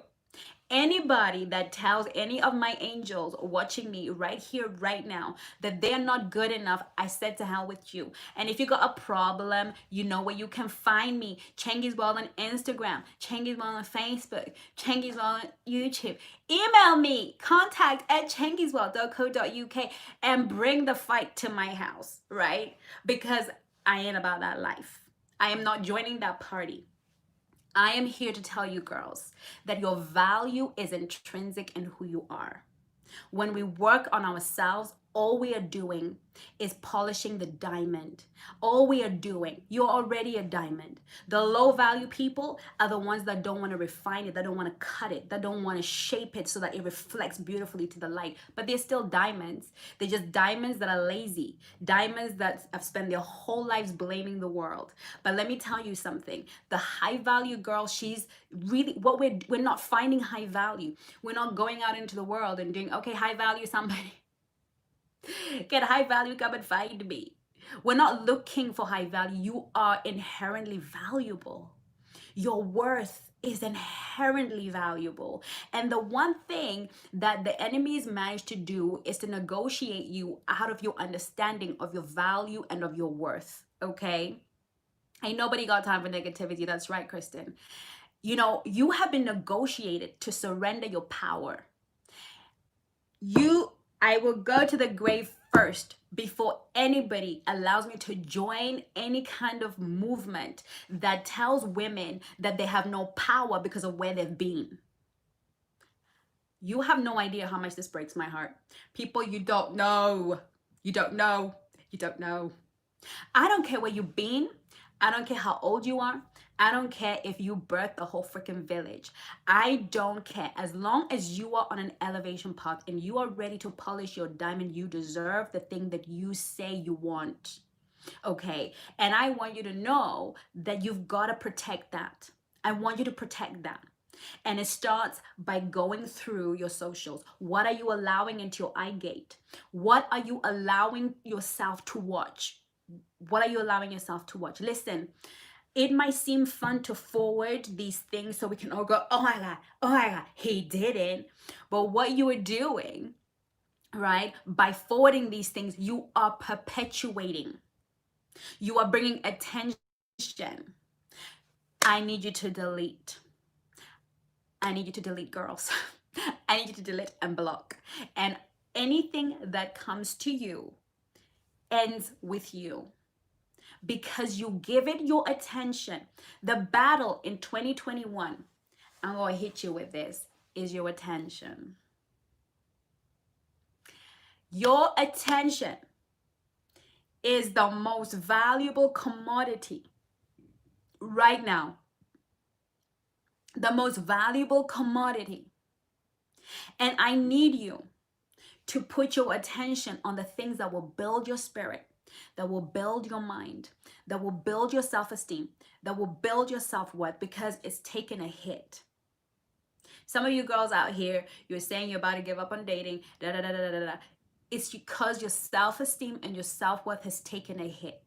Anybody that tells any of my angels watching me right here, right now, that they're not good enough, I said to hell with you. And if you got a problem, you know where you can find me. Chengi's World on Instagram, Chengi's World on Facebook, Chengi's World on YouTube. Email me, contact@chengisworld.co.uk, and bring the fight to my house, right? Because I ain't about that life. I am not joining that party. I am here to tell you, girls, that your value is intrinsic in who you are. When we work on ourselves, all we are doing is polishing the diamond. All we are doing, you're already a diamond. The low value people are the ones that don't want to refine it, that don't want to cut it, that don't want to shape it so that it reflects beautifully to the light. But they're still diamonds. They're just diamonds that are lazy, diamonds that have spent their whole lives blaming the world. But let me tell you something. The high value girl, she's really what we're not finding high value. We're not going out into the world and doing, okay, high value somebody. Get high value, come and find me. We're not looking for high value. You are inherently valuable. Your worth is inherently valuable. And the one thing that the enemies managed to do is to negotiate you out of your understanding of your value and of your worth. Okay? Ain't nobody got time for negativity. That's right, Kristen. You know, you have been negotiated to surrender your power. I will go to the grave first before anybody allows me to join any kind of movement that tells women that they have no power because of where they've been. You have no idea how much this breaks my heart. People, you don't know. You don't know. You don't know. I don't care where you've been. I don't care how old you are. I don't care if you birthed the whole freaking village. I don't care. As long as you are on an elevation path and you are ready to polish your diamond, you deserve the thing that you say you want. Okay? And I want you to know that you've got to protect that. I want you to protect that. And it starts by going through your socials. What are you allowing into your eye gate? What are you allowing yourself to watch? What are you allowing yourself to watch? Listen, it might seem fun to forward these things so we can all go, oh my God, he didn't. But what you are doing, right, by forwarding these things, you are perpetuating. You are bringing attention. I need you to delete. I need you to delete, girls. I need you to delete and block. And anything that comes to you ends with you, because you give it your attention. The battle in 2021, I'm going to hit you with this, is your attention. Your attention is the most valuable commodity right now. The most valuable commodity. And I need you to put your attention on the things that will build your spirit, that will build your mind, that will build your self-esteem, that will build your self-worth, because it's taken a hit. Some of you girls out here, you're saying you're about to give up on dating, da da da da da da. It's because your self-esteem and your self-worth has taken a hit.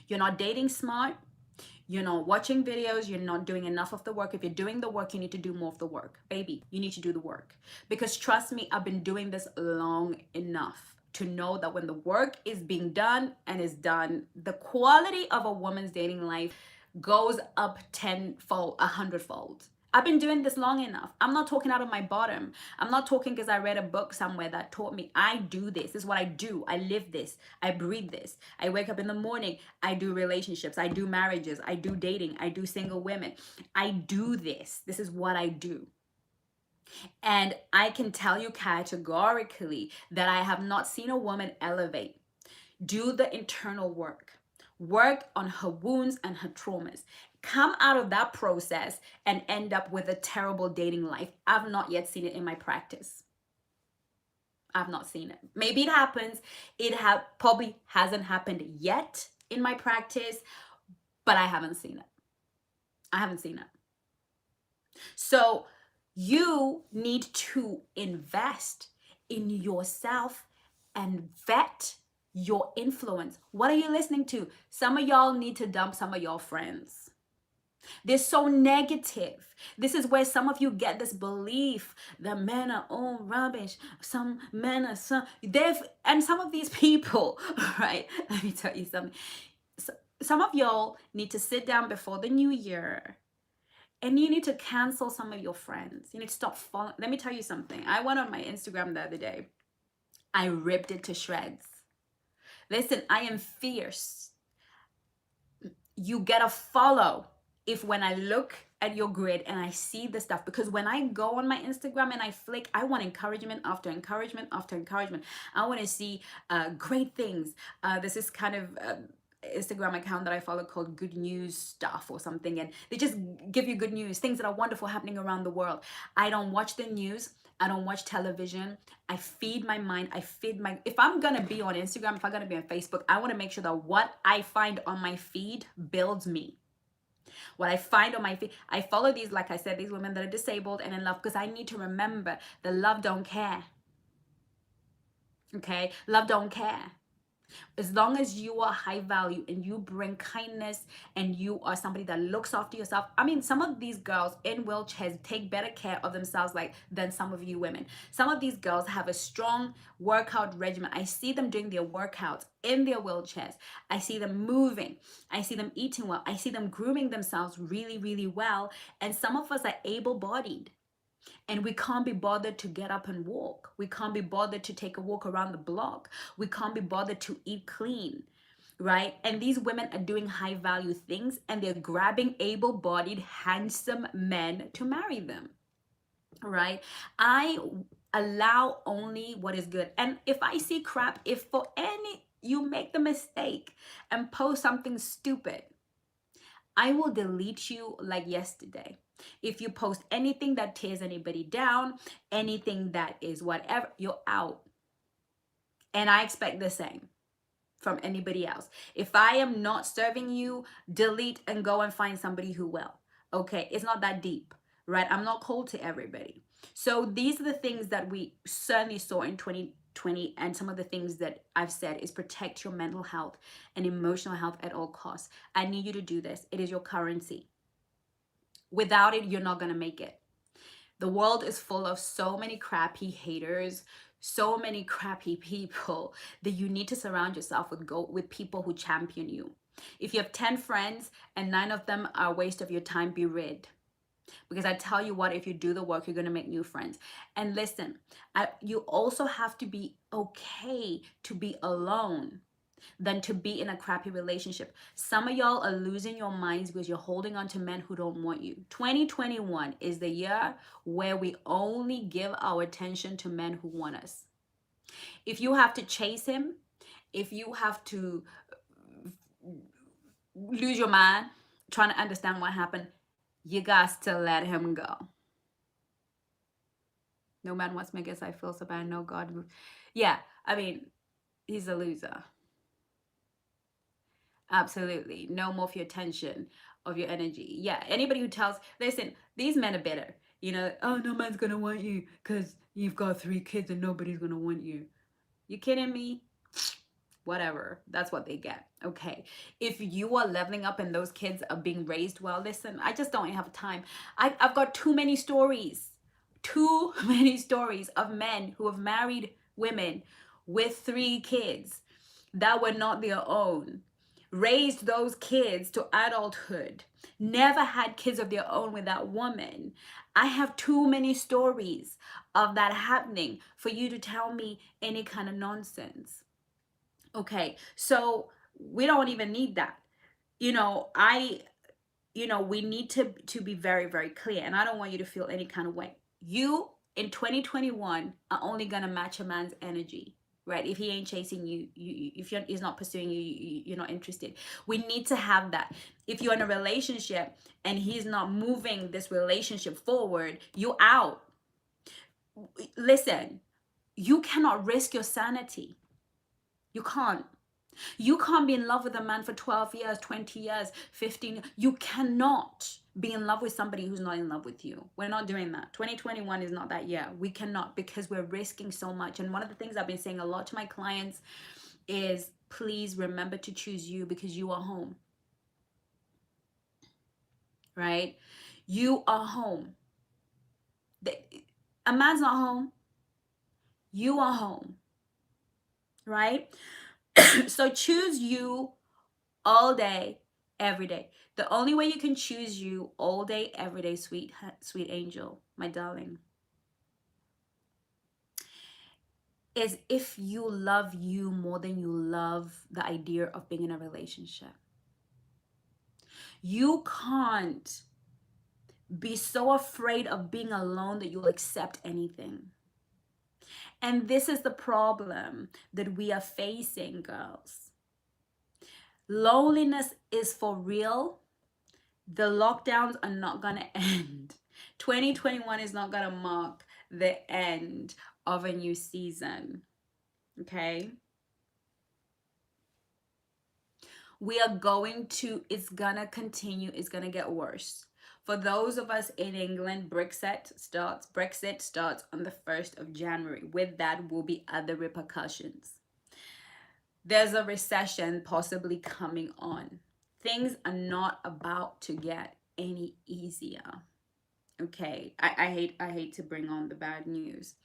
You're not dating smart. You're not watching videos. You're not doing enough of the work. If you're doing the work, you need to do more of the work. Baby, you need to do the work. Because trust me, I've been doing this long enough to know that when the work is being done and is done, the quality of a woman's dating life goes up tenfold, 100-fold. I've been doing this long enough. I'm not talking out of my bottom. I'm not talking because I read a book somewhere that taught me. I do this. This is what I do. I live this. I breathe this. I wake up in the morning. I do relationships. I do marriages. I do dating. I do single women. I do this. This is what I do. And I can tell you categorically that I have not seen a woman elevate, do the internal work on her wounds and her traumas, come out of that process and end up with a terrible dating life. I've not yet seen it in my practice. I've not seen it. Maybe it happens. It probably hasn't happened yet in my practice, but I haven't seen it. I haven't seen it. So you need to invest in yourself and vet your influence. What are you listening to? Some of y'all need to dump some of your friends. They're so negative. This is where some of you get this belief that men are all rubbish. Some men are and some of these people, right? Let me tell you something. Some of y'all need to sit down before the new year and you need to cancel some of your friends. You need to stop following. Let me tell you something. I went on my Instagram the other day. I ripped it to shreds. Listen, I am fierce. You gotta follow. If when I look at your grid and I see the stuff, because when I go on my Instagram and I flick, I want encouragement after encouragement after encouragement. I want to see great things. This is kind of Instagram account that I follow called Good News Stuff or something, and they just give you good news, things that are wonderful happening around the world. I don't watch the news. I don't watch television. I feed my mind. If I'm gonna be on Instagram, if I'm gonna be on Facebook, I want to make sure that what I find on my feed builds me. What I find on my feed, I follow these, like I said, these women that are disabled and in love, because I need to remember that love don't care. Okay, love don't care. As long as you are high value and you bring kindness and you are somebody that looks after yourself. I mean, some of these girls in wheelchairs take better care of themselves than some of you women. Some of these girls have a strong workout regimen. I see them doing their workouts in their wheelchairs. I see them moving. I see them eating well. I see them grooming themselves really, really well. And some of us are able-bodied. And we can't be bothered to get up and walk. We can't be bothered to take a walk around the block. We can't be bothered to eat clean, right? And these women are doing high value things and they're grabbing able-bodied, handsome men to marry them, right? I allow only what is good. And if I see crap, if for any, you make the mistake and post something stupid, I will delete you like yesterday. If you post anything that tears anybody down, anything that is whatever, you're out. And I expect the same from anybody else. If I am not serving you, delete and go and find somebody who will. Okay, it's not that deep, right? I'm not cold to everybody. So these are the things that we certainly saw in 2020, and some of the things that I've said is protect your mental health and emotional health at all costs. I need you to do this. It is your currency. Without it, you're not going to make it. The world is full of so many crappy haters, so many crappy people that you need to surround yourself with people who champion you. If you have 10 friends and 9 of them are a waste of your time, be rid. Because I tell you what, if you do the work, you're going to make new friends. And listen, you also have to be okay to be alone than to be in a crappy relationship. Some of y'all are losing your minds because you're holding on to men who don't want you. 2021 is the year where we only give our attention to men who want us. If you have to chase him, if you have to lose your mind trying to understand what happened, you got to let him go. No man wants me, I guess I feel so bad. No God. Yeah, I mean, he's a loser. Absolutely. No more of your attention, of your energy. Yeah. Anybody who tells, listen, these men are bitter. You know, oh, no man's going to want you because you've got 3 kids and nobody's going to want you. You kidding me? Whatever, that's what they get. Okay, if you are leveling up and those kids are being raised well, listen, I just don't have time. I've got too many stories, too many stories of men who have married women with 3 kids that were not their own, raised those kids to adulthood, never had kids of their own with that woman. I have too many stories of that happening for you to tell me any kind of nonsense. Okay, so we don't even need that. You know, we need to be very, very clear, and I don't want you to feel any kind of way. You in 2021 are only gonna match a man's energy, right? If he ain't chasing you, if he's not pursuing you, you're not interested. We need to have that. If you're in a relationship and he's not moving this relationship forward, you out. Listen, you cannot risk your sanity. You can't. You can't be in love with a man for 12 years, 20 years, 15. You cannot be in love with somebody who's not in love with you. We're not doing that. 2021 is not that year. We cannot, because we're risking so much. And one of the things I've been saying a lot to my clients is, please remember to choose you, because you are home, right? You are home. A man's not home. You are home, right? So choose you all day, every day. The only way you can choose you all day, every day, sweet, sweet angel, my darling, is if you love you more than you love the idea of being in a relationship. You can't be so afraid of being alone that you'll accept anything. And this is the problem that we are facing, girls. Loneliness is for real. The lockdowns are not going to end. 2021 is not going to mark the end of a new season. Okay? It's going to continue. It's going to get worse. For those of us in England, Brexit starts on the 1st of January. With that will be other repercussions. There's a recession possibly coming on. Things are not about to get any easier. Okay, I hate to bring on the bad news.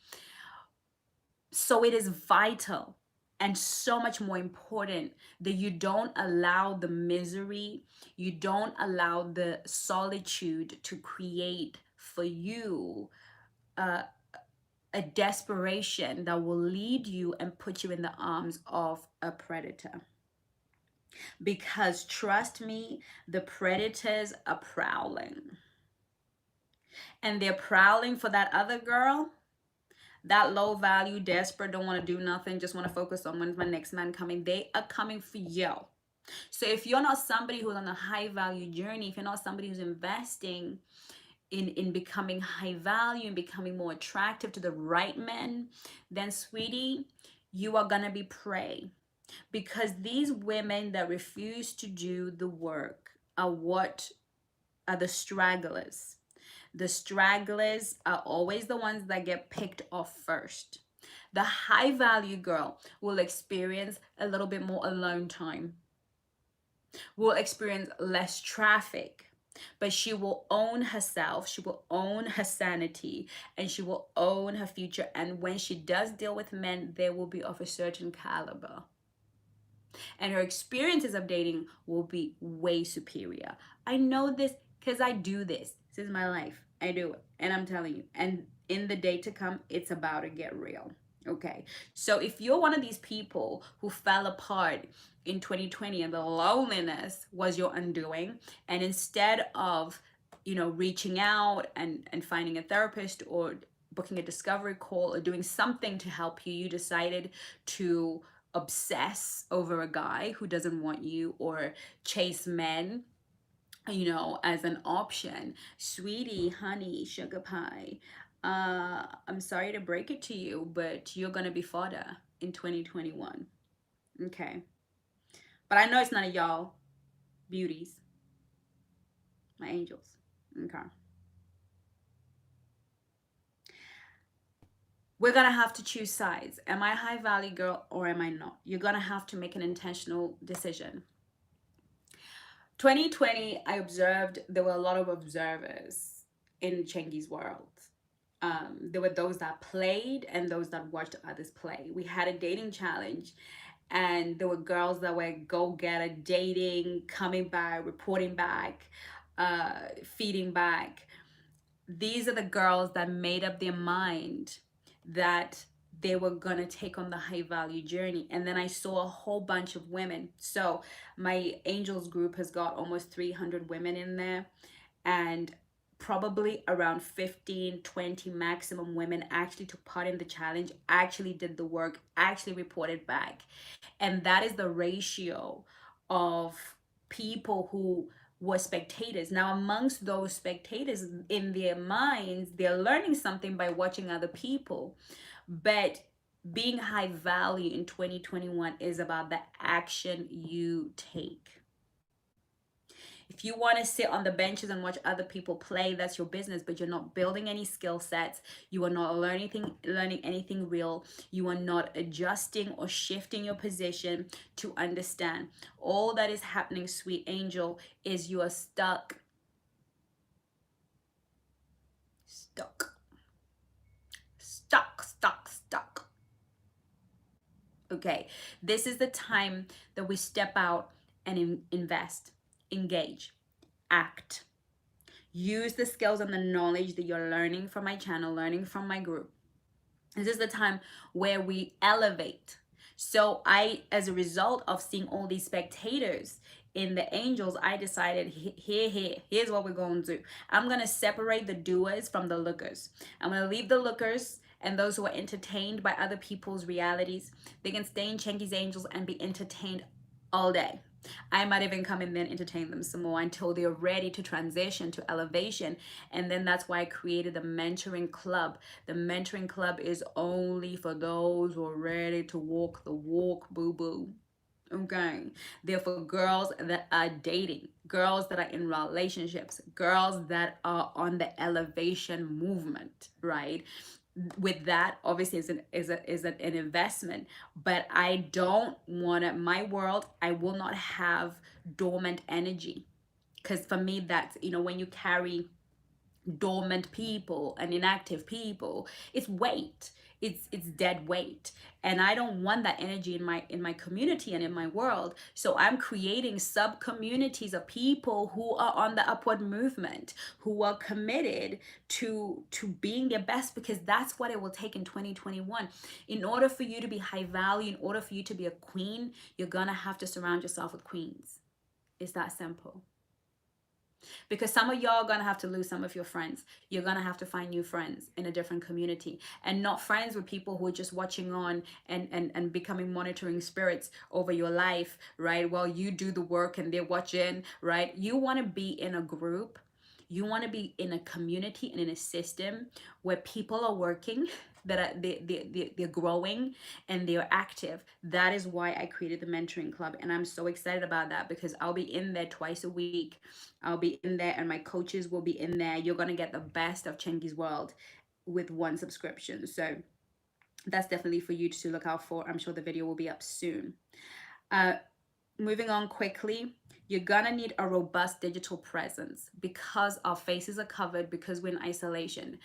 So it is vital and so much more important that you don't allow the misery, you don't allow the solitude to create for you a desperation that will lead you and put you in the arms of a predator. Because trust me, the predators are prowling. And they're prowling for that other girl, that low value, desperate, don't want to do nothing, just want to focus on when's my next man coming. They are coming for you. So if you're not somebody who's on a high value journey, if you're not somebody who's investing in becoming high value and becoming more attractive to the right men, then sweetie, you are going to be prey. Because these women that refuse to do the work are the stragglers. The stragglers are always the ones that get picked off first. The high value girl will experience a little bit more alone time, will experience less traffic, but she will own herself, she will own her sanity, and she will own her future. And when she does deal with men, they will be of a certain caliber. And her experiences of dating will be way superior. I know this because I do this. This is my life. I do it. And I'm telling you. And in the day to come, it's about to get real. Okay. So if you're one of these people who fell apart in 2020 and the loneliness was your undoing, and instead of, reaching out and finding a therapist or booking a discovery call or doing something to help you, you decided to obsess over a guy who doesn't want you or chase men, as an option, sweetie, honey, sugar pie, I'm sorry to break it to you, but you're gonna be fodder in 2021. Okay, but I know it's none of y'all beauties, my angels. Okay. we're gonna have to choose sides. Am I a high value girl or am I not? You're gonna have to make an intentional decision. 2020, I observed there were a lot of observers in Chengi's world. There were those that played and those that watched others play. We had a dating challenge, and there were girls that were go getter dating, coming back, reporting back, feeding back. These are the girls that made up their mind that they were gonna take on the high value journey. And then I saw a whole bunch of women. So my angels group has got almost 300 women in there, and probably around 15, 20 maximum women actually took part in the challenge, actually did the work, actually reported back. And that is the ratio of people who were spectators. Now, amongst those spectators, in their minds, they're learning something by watching other people. But being high value in 2021 is about the action you take. If you want to sit on the benches and watch other people play, that's your business, but you're not building any skill sets. You are not learning anything real. You are not adjusting or shifting your position to understand. All that is happening, sweet angel, is you are stuck. Stuck. Stuck, stuck, stuck. Okay, this is the time that we step out and invest, engage, act. Use the skills and the knowledge that you're learning from my channel, learning from my group. This is the time where we elevate. So as a result of seeing all these spectators in the angels, I decided here's what we're going to do. I'm going to separate the doers from the lookers. I'm going to leave the lookers and those who are entertained by other people's realities. They can stay in Chengi's angels and be entertained all day. I might even come in there and entertain them some more until they're ready to transition to elevation. And then that's why I created the mentoring club. The mentoring club is only for those who are ready to walk the walk, boo-boo. Okay. They're for girls that are dating, girls that are in relationships, girls that are on the elevation movement, right? With that, obviously is an investment, but I don't want to, my world, I will not have dormant energy, because for me that's, when you carry dormant people and inactive people, it's weight, it's dead weight, and I don't want that energy in my community and in my world. So I'm creating sub communities of people who are on the upward movement, who are committed to being their best, because that's what it will take in 2021. In order for you to be high value, in order for you to be a queen, you're gonna have to surround yourself with queens. It's that simple. Because some of y'all are gonna have to lose some of your friends. You're gonna have to find new friends in a different community, and not friends with people who are just watching on and becoming monitoring spirits over your life, right? While you do the work and they're watching, right? You want to be in a group, you want to be in a community and in a system where people are working, that are they're growing and they're active. That is why I created the mentoring club, and I'm so excited about that, because I'll be in there twice a week. I'll be in there and my coaches will be in there. You're going to get the best of Chengi's world with one subscription. So that's definitely for you to look out for. I'm sure the video will be up soon. Moving on quickly, you're gonna need a robust digital presence, because our faces are covered, because we're in isolation.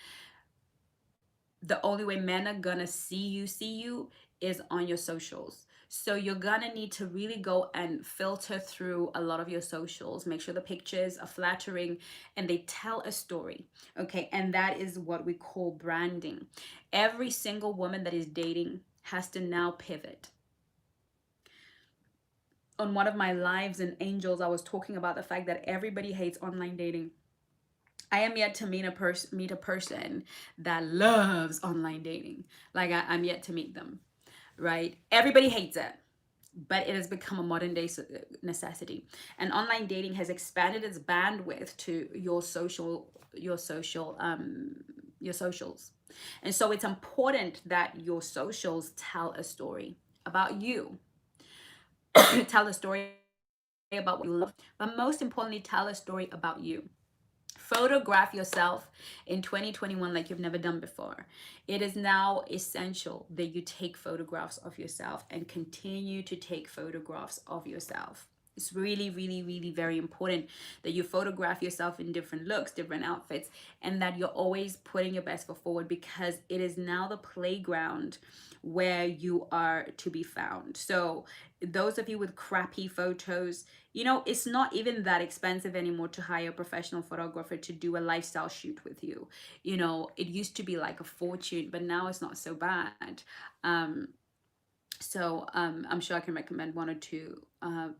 The only way men are gonna see you is on your socials. So you're gonna need to really go and filter through a lot of your socials, make sure the pictures are flattering and they tell a story. Okay, and that is what we call branding. Every single woman that is dating has to now pivot. On one of my lives in Angels, I was talking about the fact that everybody hates online dating. I am yet to meet a person that loves online dating. Like I'm yet to meet them, right? Everybody hates it, but it has become a modern day necessity. And online dating has expanded its bandwidth to your socials. And so it's important that your socials tell a story about you. Tell a story about what you love, but most importantly, tell a story about you. Photograph yourself in 2021 like you've never done before. It is now essential that you take photographs of yourself and continue to take photographs of yourself. It's really, really, really very important that you photograph yourself in different looks, different outfits, and that you're always putting your best foot forward, because it is now the playground where you are to be found. So, those of you with crappy photos, it's not even that expensive anymore to hire a professional photographer to do a lifestyle shoot with you. It used to be like a fortune, but now it's not so bad. I'm sure I can recommend one or two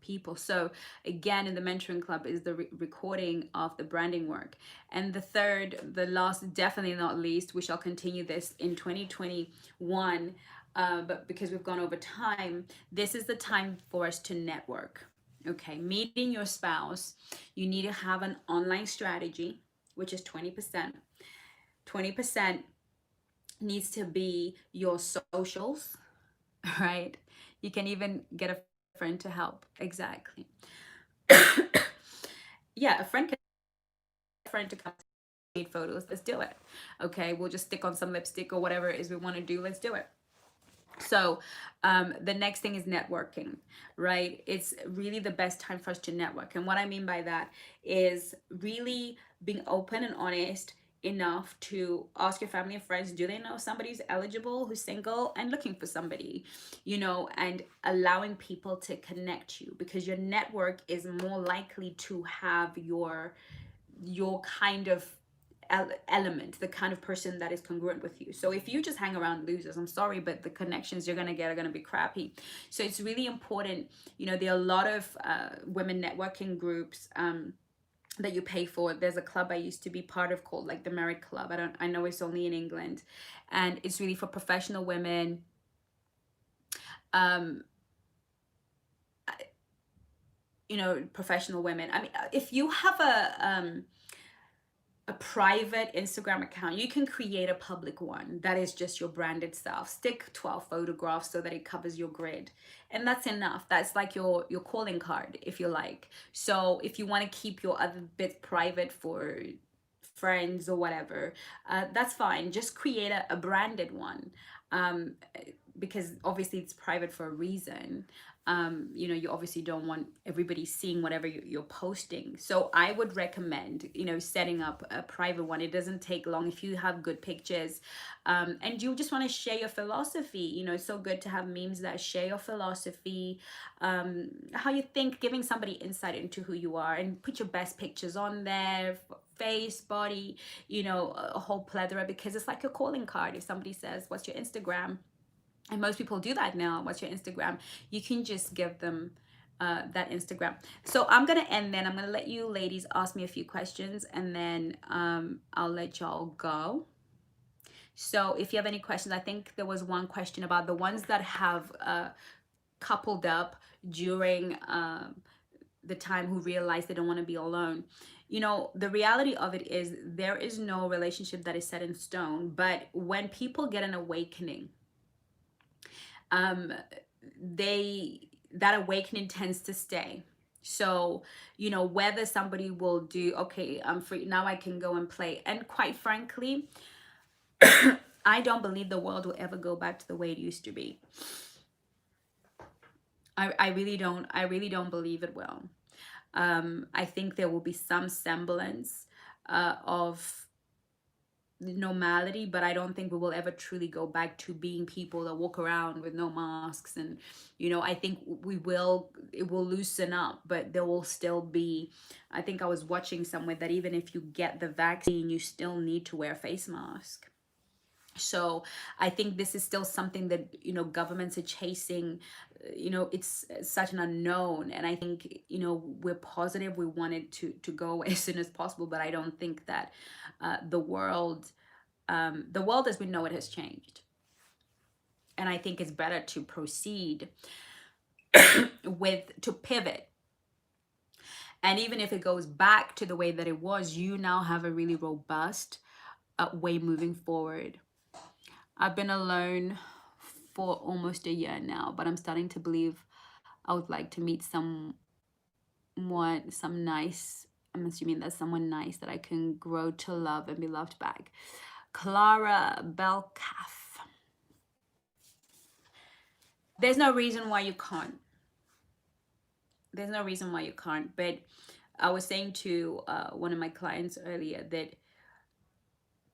people. So again, in the mentoring club is the recording of the branding work. And the third, the last, definitely not least, we shall continue this in 2021. But because we've gone over time, this is the time for us to network. Okay, meeting your spouse, you need to have an online strategy, which is 20%. 20% needs to be your socials, right? You can even get a friend to help. Exactly. Yeah, a friend to come take photos. Let's do it. Okay, we'll just stick on some lipstick or whatever it is we want to do. Let's do it. So the next thing is networking, right? It's really the best time for us to network. And what I mean by that is really being open and honest enough to ask your family and friends, do they know somebody's eligible, who's single and looking for somebody, and allowing people to connect you, because your network is more likely to have your kind of element, the kind of person that is congruent with you. So if you just hang around losers, I'm sorry, but the connections you're going to get are going to be crappy. So it's really important. There are a lot of women networking groups that you pay for. There's a club I used to be part of called like the Merit Club. I know it's only in England, and it's really for professional women. um Professional women. I mean, if you have a private Instagram account, you can create a public one that is just your branded self. Stick 12 photographs so that it covers your grid. And that's enough. That's like your calling card, if you like. So if you want to keep your other bits private for friends or whatever, that's fine. Just create a branded one. Um, because obviously it's private for a reason. You obviously don't want everybody seeing whatever you're posting. So I would recommend, setting up a private one. It doesn't take long if you have good pictures, and you just want to share your philosophy. It's so good to have memes that share your philosophy, how you think, giving somebody insight into who you are, and put your best pictures on there, face, body, a whole plethora, because it's like a calling card. If somebody says, what's your Instagram? And most people do that now. What's your Instagram? You can just give them that Instagram. So I'm gonna end then. I'm gonna let you ladies ask me a few questions, and then I'll let y'all go. So if you have any questions, I think there was one question about the ones that have coupled up during the time, who realize they don't want to be alone. The reality of it is there is no relationship that is set in stone, but when people get an awakening, um that awakening tends to stay. So whether somebody will do, okay, I'm free now, I can go and play. And quite frankly, I don't believe the world will ever go back to the way it used to be. I really don't believe it will. I think there will be some semblance of normality, but I don't think we will ever truly go back to being people that walk around with no masks. And I think it will loosen up, but there will still be, I think I was watching somewhere that even if you get the vaccine, you still need to wear a face mask. So I think this is still something that governments are chasing. It's such an unknown, and I think we're positive we want it to go as soon as possible, but I don't think that the world as we know it has changed. And I think it's better to proceed to pivot. And even if it goes back to the way that it was, you now have a really robust way moving forward. I've been alone for almost a year now, but I'm starting to believe I would like to meet some nice I'm assuming that's someone nice that I can grow to love and be loved back. Clara Belcaf. There's no reason why you can't. There's no reason why you can't. But I was saying to one of my clients earlier that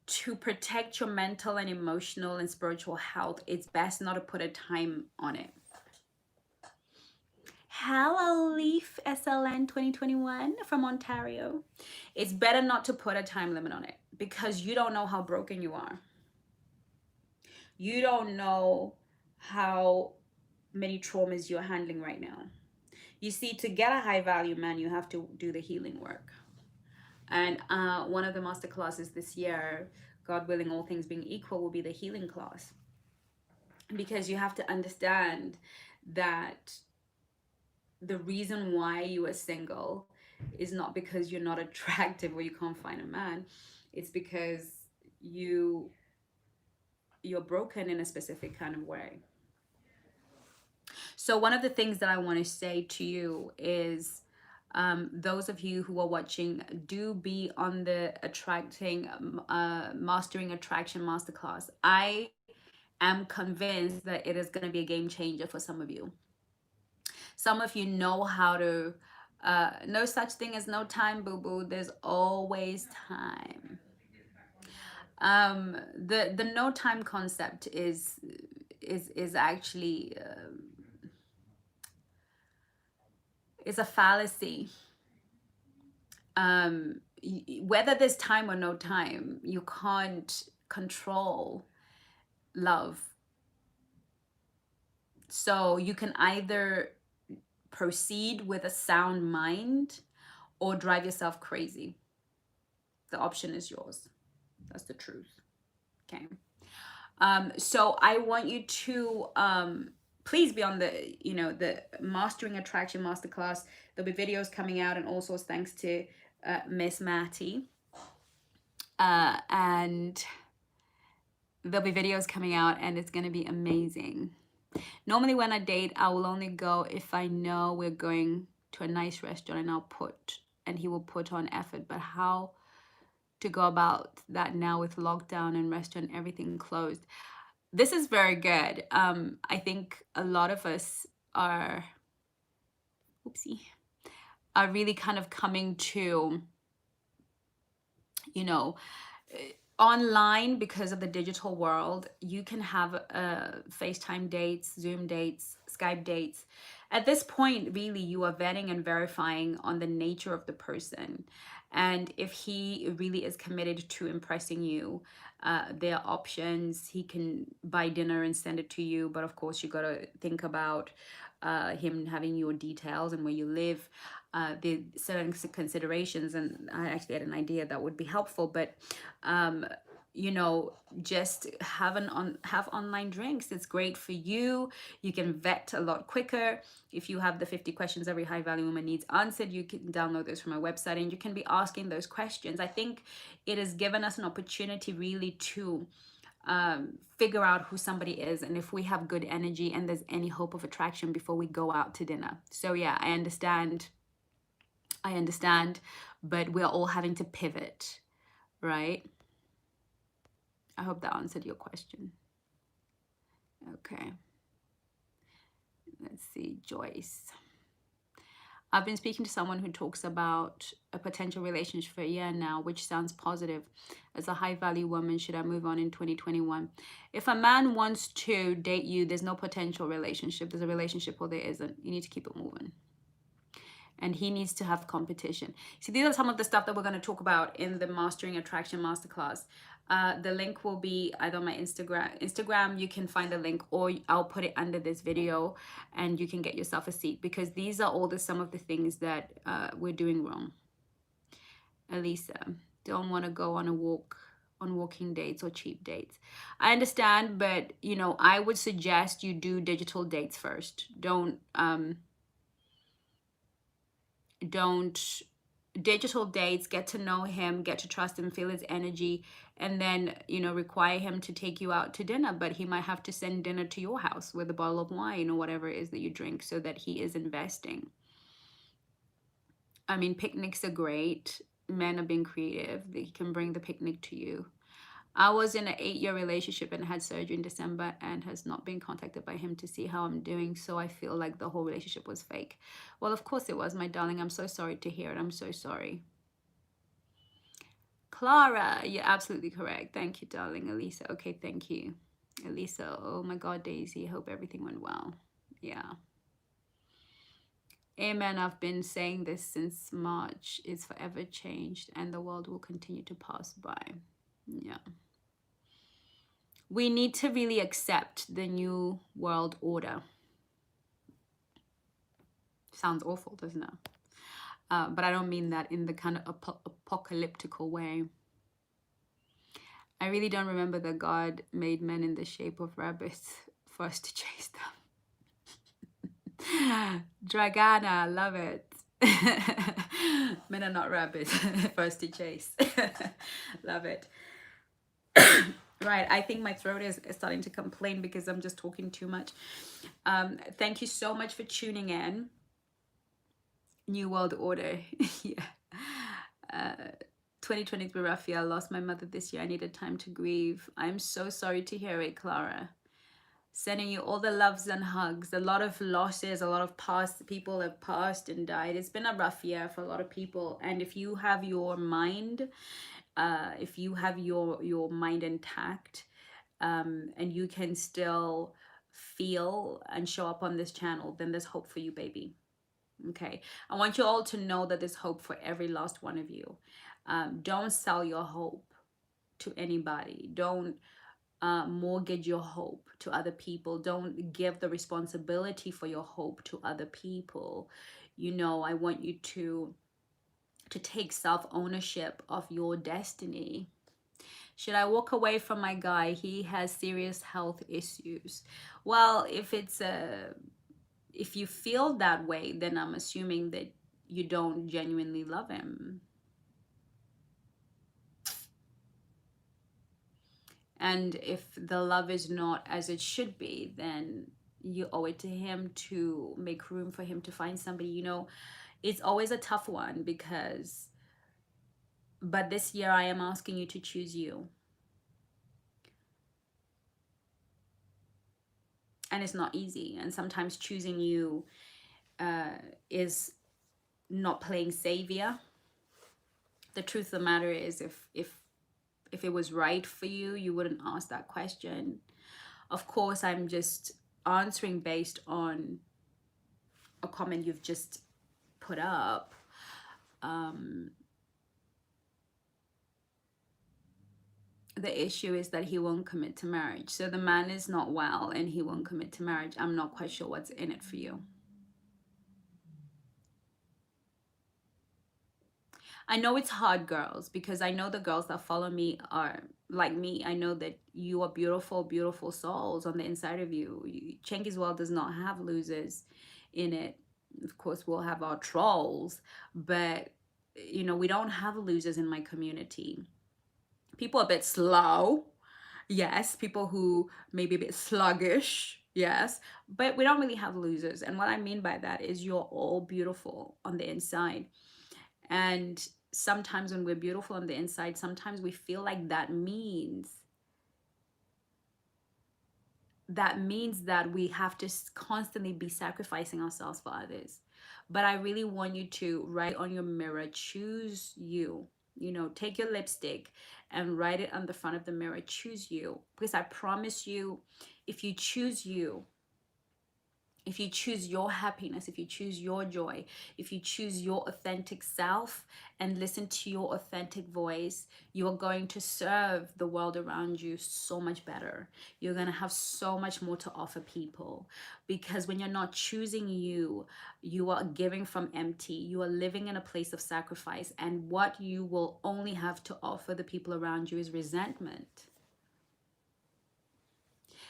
to protect your mental and emotional and spiritual health, it's best not to put a time on it. Hello, Leaf SLN 2021 from Ontario. It's better not to put a time limit on it because you don't know how broken you are. You don't know how many traumas you're handling right now. You see, to get a high value man, you have to do the healing work. And one of the master classes this year, God willing, all things being equal, will be the healing class. Because you have to understand that the reason why you are single is not because you're not attractive or you can't find a man. It's because you're broken in a specific kind of way. So one of the things that I want to say to you is those of you who are watching, do be on the Mastering Attraction Masterclass. I am convinced that it is going to be a game changer for some of you. Some of you know how to, no such thing as no time, boo-boo. There's always time. The no time concept is actually is a fallacy. Whether there's time or no time, you can't control love. So you can either proceed with a sound mind or drive yourself crazy. The option is yours. That's the truth. Okay. So I want you to please be on the the Mastering Attraction Masterclass. There'll be videos coming out and all sorts, thanks to Miss Matty. And there'll be videos coming out and it's going to be amazing. Normally when I date, I will only go if I know we're going to a nice restaurant, and he will put on effort. But how to go about that now with lockdown and restaurant, everything closed? This is very good. I think a lot of us are really kind of coming to, online because of the digital world. You can have FaceTime dates, Zoom dates, Skype dates. At this point, really, you are vetting and verifying on the nature of the person. And if he really is committed to impressing you, there are options. He can buy dinner and send it to you. But of course, you got to think about him having your details and where you live. The certain considerations, and I actually had an idea that would be helpful, but just have online drinks. It's great for you. You can vet a lot quicker. If you have the 50 questions every high value woman needs answered, you can download those from my website and you can be asking those questions. I think it has given us an opportunity really to figure out who somebody is and if we have good energy and there's any hope of attraction before we go out to dinner. So yeah, I understand, but we're all having to pivot, right? I hope that answered your question. Okay. Let's see, Joyce. I've been speaking to someone who talks about a potential relationship for a year now, which sounds positive. As a high value woman, should I move on in 2021? If a man wants to date you, there's no potential relationship. There's a relationship or there isn't. You need to keep it moving. And he needs to have competition. See, these are some of the stuff that we're going to talk about in the Mastering Attraction Masterclass. The link will be either on my Instagram, you can find the link, or I'll put it under this video and you can get yourself a seat, because these are all some of the things that we're doing wrong. Elisa, don't want to go on walking dates or cheap dates. I understand, but I would suggest you do digital dates first. Don't digital dates, get to know him, get to trust him, feel his energy, and then require him to take you out to dinner. But he might have to send dinner to your house with a bottle of wine or whatever it is that you drink, so that he is investing. I mean, picnics are great. Men are being creative. They can bring the picnic to you. I was in an 8-year relationship and had surgery in December and has not been contacted by him to see how I'm doing. So I feel like the whole relationship was fake. Well, of course it was, my darling. I'm so sorry to hear it. I'm so sorry. Clara, you're absolutely correct. Thank you, darling. Elisa, okay, thank you. Elisa, oh my God, Daisy, hope everything went well. Yeah. Amen. I've been saying this since March. It's forever changed and the world will continue to pass by. Yeah. We need to really accept the new world order. Sounds awful, doesn't it? But I don't mean that in the kind of apocalyptical way. I really don't remember that God made men in the shape of rabbits for us to chase them. Dragana, love it. Men are not rabbits for us to chase. Love it. Right, I think my throat is starting to complain because I'm just talking too much. Thank you so much for tuning in. New World Order. Yeah. 2023 Raphael, lost my mother this year. I needed time to grieve. I'm so sorry to hear it, Clara. Sending you all the loves and hugs. A lot of losses, a lot of past people have passed and died. It's been a rough year for a lot of people. And if you have your mind, if you have your mind intact, and you can still feel and show up on this channel, then there's hope for you, baby. Okay, I want you all to know that there's hope for every last one of you. Don't sell your hope to anybody. Don't mortgage your hope to other people. Don't give the responsibility for your hope to other people. You know, I want you to take self-ownership of your destiny. Should I walk away from my guy? He has serious health issues. Well, if you feel that way, then I'm assuming that you don't genuinely love him. And if the love is not as it should be, then you owe it to him to make room for him to find somebody. You know, it's always a tough one but this year I am asking you to choose you. And it's not easy. And sometimes choosing you is not playing savior. The truth of the matter is, if it was right for you, you wouldn't ask that question. Of course, I'm just answering based on a comment you've just put up. The issue is that he won't commit to marriage. So the man is not well and he won't commit to marriage. I'm not quite sure what's in it for you. I know it's hard, girls, because I know the girls that follow me are like me. I know that you are beautiful, beautiful souls on the inside of you. Chengi's world does not have losers in it. Of course, we'll have our trolls, but you know, we don't have losers in my community. People are a bit slow, yes. People who may be a bit sluggish, yes. But we don't really have losers. And what I mean by that is you're all beautiful on the inside. And sometimes when we're beautiful on the inside, sometimes we feel like that means that we have to constantly be sacrificing ourselves for others. But I really want you to write on your mirror, choose you. You know, take your lipstick and write it on the front of the mirror, choose you. Because I promise you, if you choose you, if you choose your happiness, if you choose your joy, if you choose your authentic self and listen to your authentic voice, you are going to serve the world around you so much better. You're going to have so much more to offer people, because when you're not choosing you, you are giving from empty. You are living in a place of sacrifice, and what you will only have to offer the people around you is resentment.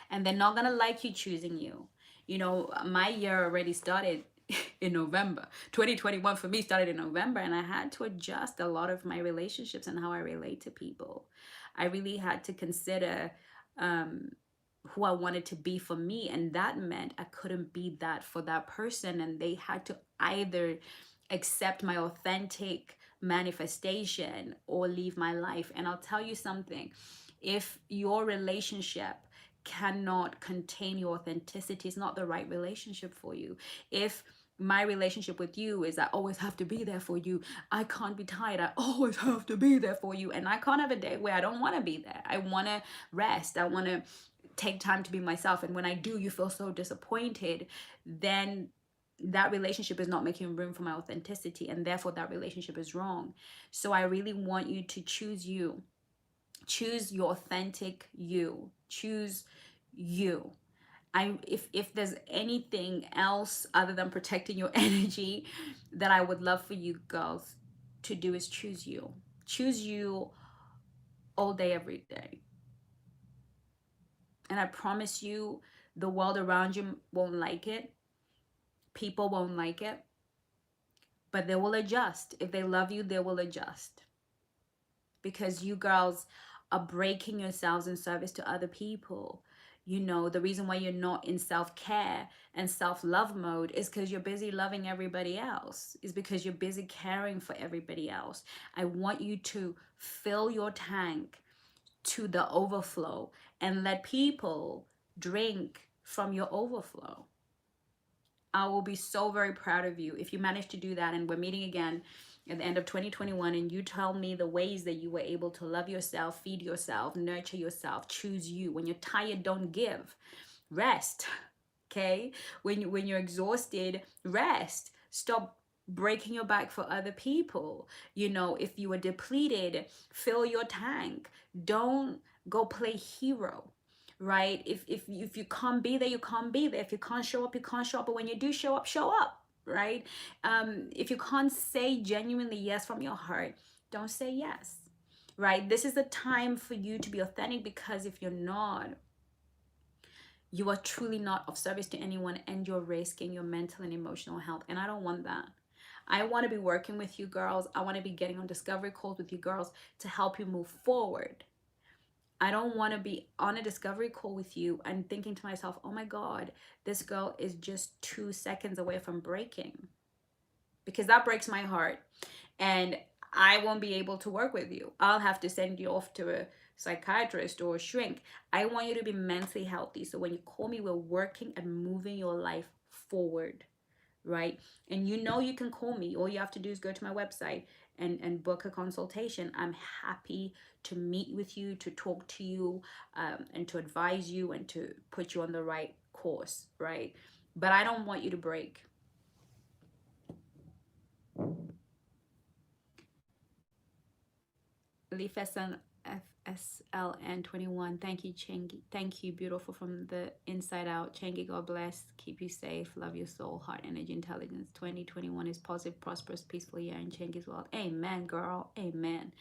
And they're not going to like you choosing you. You know, my year already started in November. 2021 for me started in November, and I had to adjust a lot of my relationships and how I relate to people. I really had to consider who I wanted to be for me, and that meant I couldn't be that for that person, and they had to either accept my authentic manifestation or leave my life. And I'll tell you something, if your relationship cannot contain your authenticity, it's not the right relationship for you. If my relationship with you is I always have to be there for you, I can't be tired, I always have to be there for you, and I can't have a day where I don't want to be there. I want to rest, I want to take time to be myself, and when I do, you feel so disappointed, then that relationship is not making room for my authenticity, and therefore that relationship is wrong. So I really want you to choose you. Choose your authentic you. Choose you. If there's anything else other than protecting your energy that I would love for you girls to do is choose you. Choose you all day, every day. And I promise you, the world around you won't like it. People won't like it. But they will adjust. If they love you, they will adjust. Because you girls are breaking yourselves in service to other people. You know, the reason why you're not in self-care and self-love mode is because you're busy loving everybody else. Is because you're busy caring for everybody else. I want you to fill your tank to the overflow and let people drink from your overflow. I will be so very proud of you if you manage to do that. And we're meeting again at the end of 2021, and you tell me the ways that you were able to love yourself, feed yourself, nurture yourself, choose you. When you're tired, don't give. Rest. Okay? When you're exhausted, rest. Stop breaking your back for other people. You know, if you are depleted, fill your tank. Don't go play hero. Right? If you can't be there, you can't be there. If you can't show up, you can't show up. But when you do show up, show up. Right? If you can't say genuinely yes from your heart, don't say yes. Right? This is the time for you to be authentic, because if you're not, you are truly not of service to anyone, and you're risking your mental and emotional health. And I don't want that. I want to be working with you girls. I want to be getting on discovery calls with you girls to help you move forward. I don't want to be on a discovery call with you and thinking to myself, oh my God, this girl is just 2 seconds away from breaking. Because that breaks my heart. And I won't be able to work with you. I'll have to send you off to a psychiatrist or a shrink. I want you to be mentally healthy. So when you call me, we're working and moving your life forward. Right? And you know you can call me. All you have to do is go to my website and book a consultation. I'm happy to meet with you, to talk to you, and to advise you and to put you on the right course, right? But I don't want you to break. Lifesan FSLN21. Thank you, Chengi. Thank you, beautiful from the inside out. Chengi, God bless. Keep you safe. Love your soul, heart, energy, intelligence. 2021 is positive, prosperous, peaceful year in Chengi's world. Amen, girl. Amen.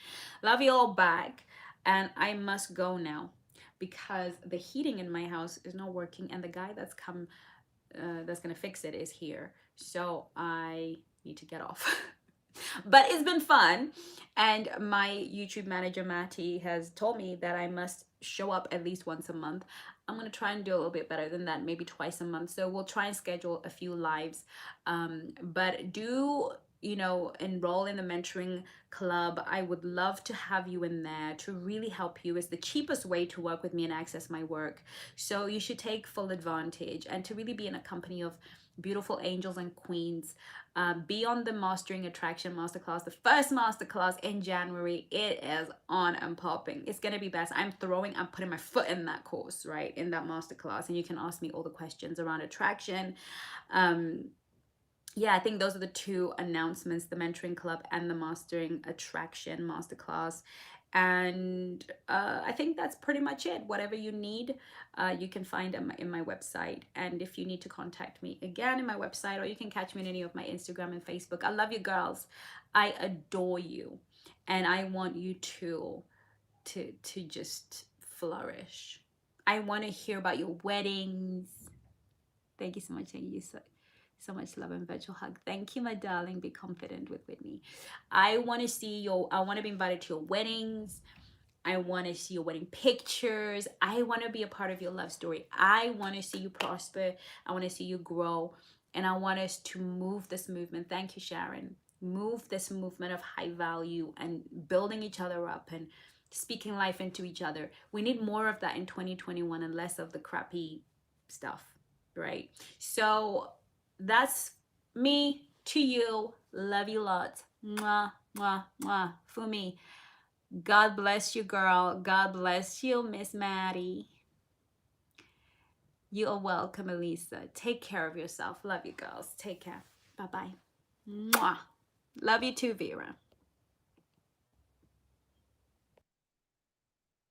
Love you all back. And I must go now because the heating in my house is not working, and the guy that's come that's gonna fix it is here. So I need to get off. But it's been fun, and my YouTube manager Matty has told me that I must show up at least once a month. I'm gonna try and do a little bit better than that, maybe twice a month. So we'll try and schedule a few lives, but do, you know, enroll in the mentoring club. I would love to have you in there to really help you. It's the cheapest way to work with me and access my work, so you should take full advantage, and to really be in a company of beautiful angels and queens. Be on the Mastering Attraction Masterclass, the first masterclass in January. It is on and popping. It's gonna be best. I'm putting my foot in that course, right, in that masterclass, and you can ask me all the questions around attraction. Yeah, I think those are the two announcements, the mentoring club and the Mastering Attraction Masterclass. And I think that's pretty much it. Whatever you need, you can find in my website. And if you need to contact me, again, in my website, or you can catch me in any of my Instagram and Facebook. I love you girls. I adore you. And I want you to just flourish. I want to hear about your weddings. Thank you so much. Thank you so much love and virtual hug. Thank you, my darling. Be confident with Whitney. I want to be invited to your weddings. I want to see your wedding pictures. I want to be a part of your love story. I want to see you prosper. I want to see you grow. And I want us to move this movement. Thank you, Sharon. Move this movement of high value and building each other up and speaking life into each other. We need more of that in 2021 and less of the crappy stuff, right? So that's me to you. Love you lots. Mwah, mwah, mwah. For me. God bless you, girl. God bless you, Miss Maddie. You are welcome, Elisa. Take care of yourself. Love you, girls. Take care. Bye-bye. Mwah. Love you too, Vera.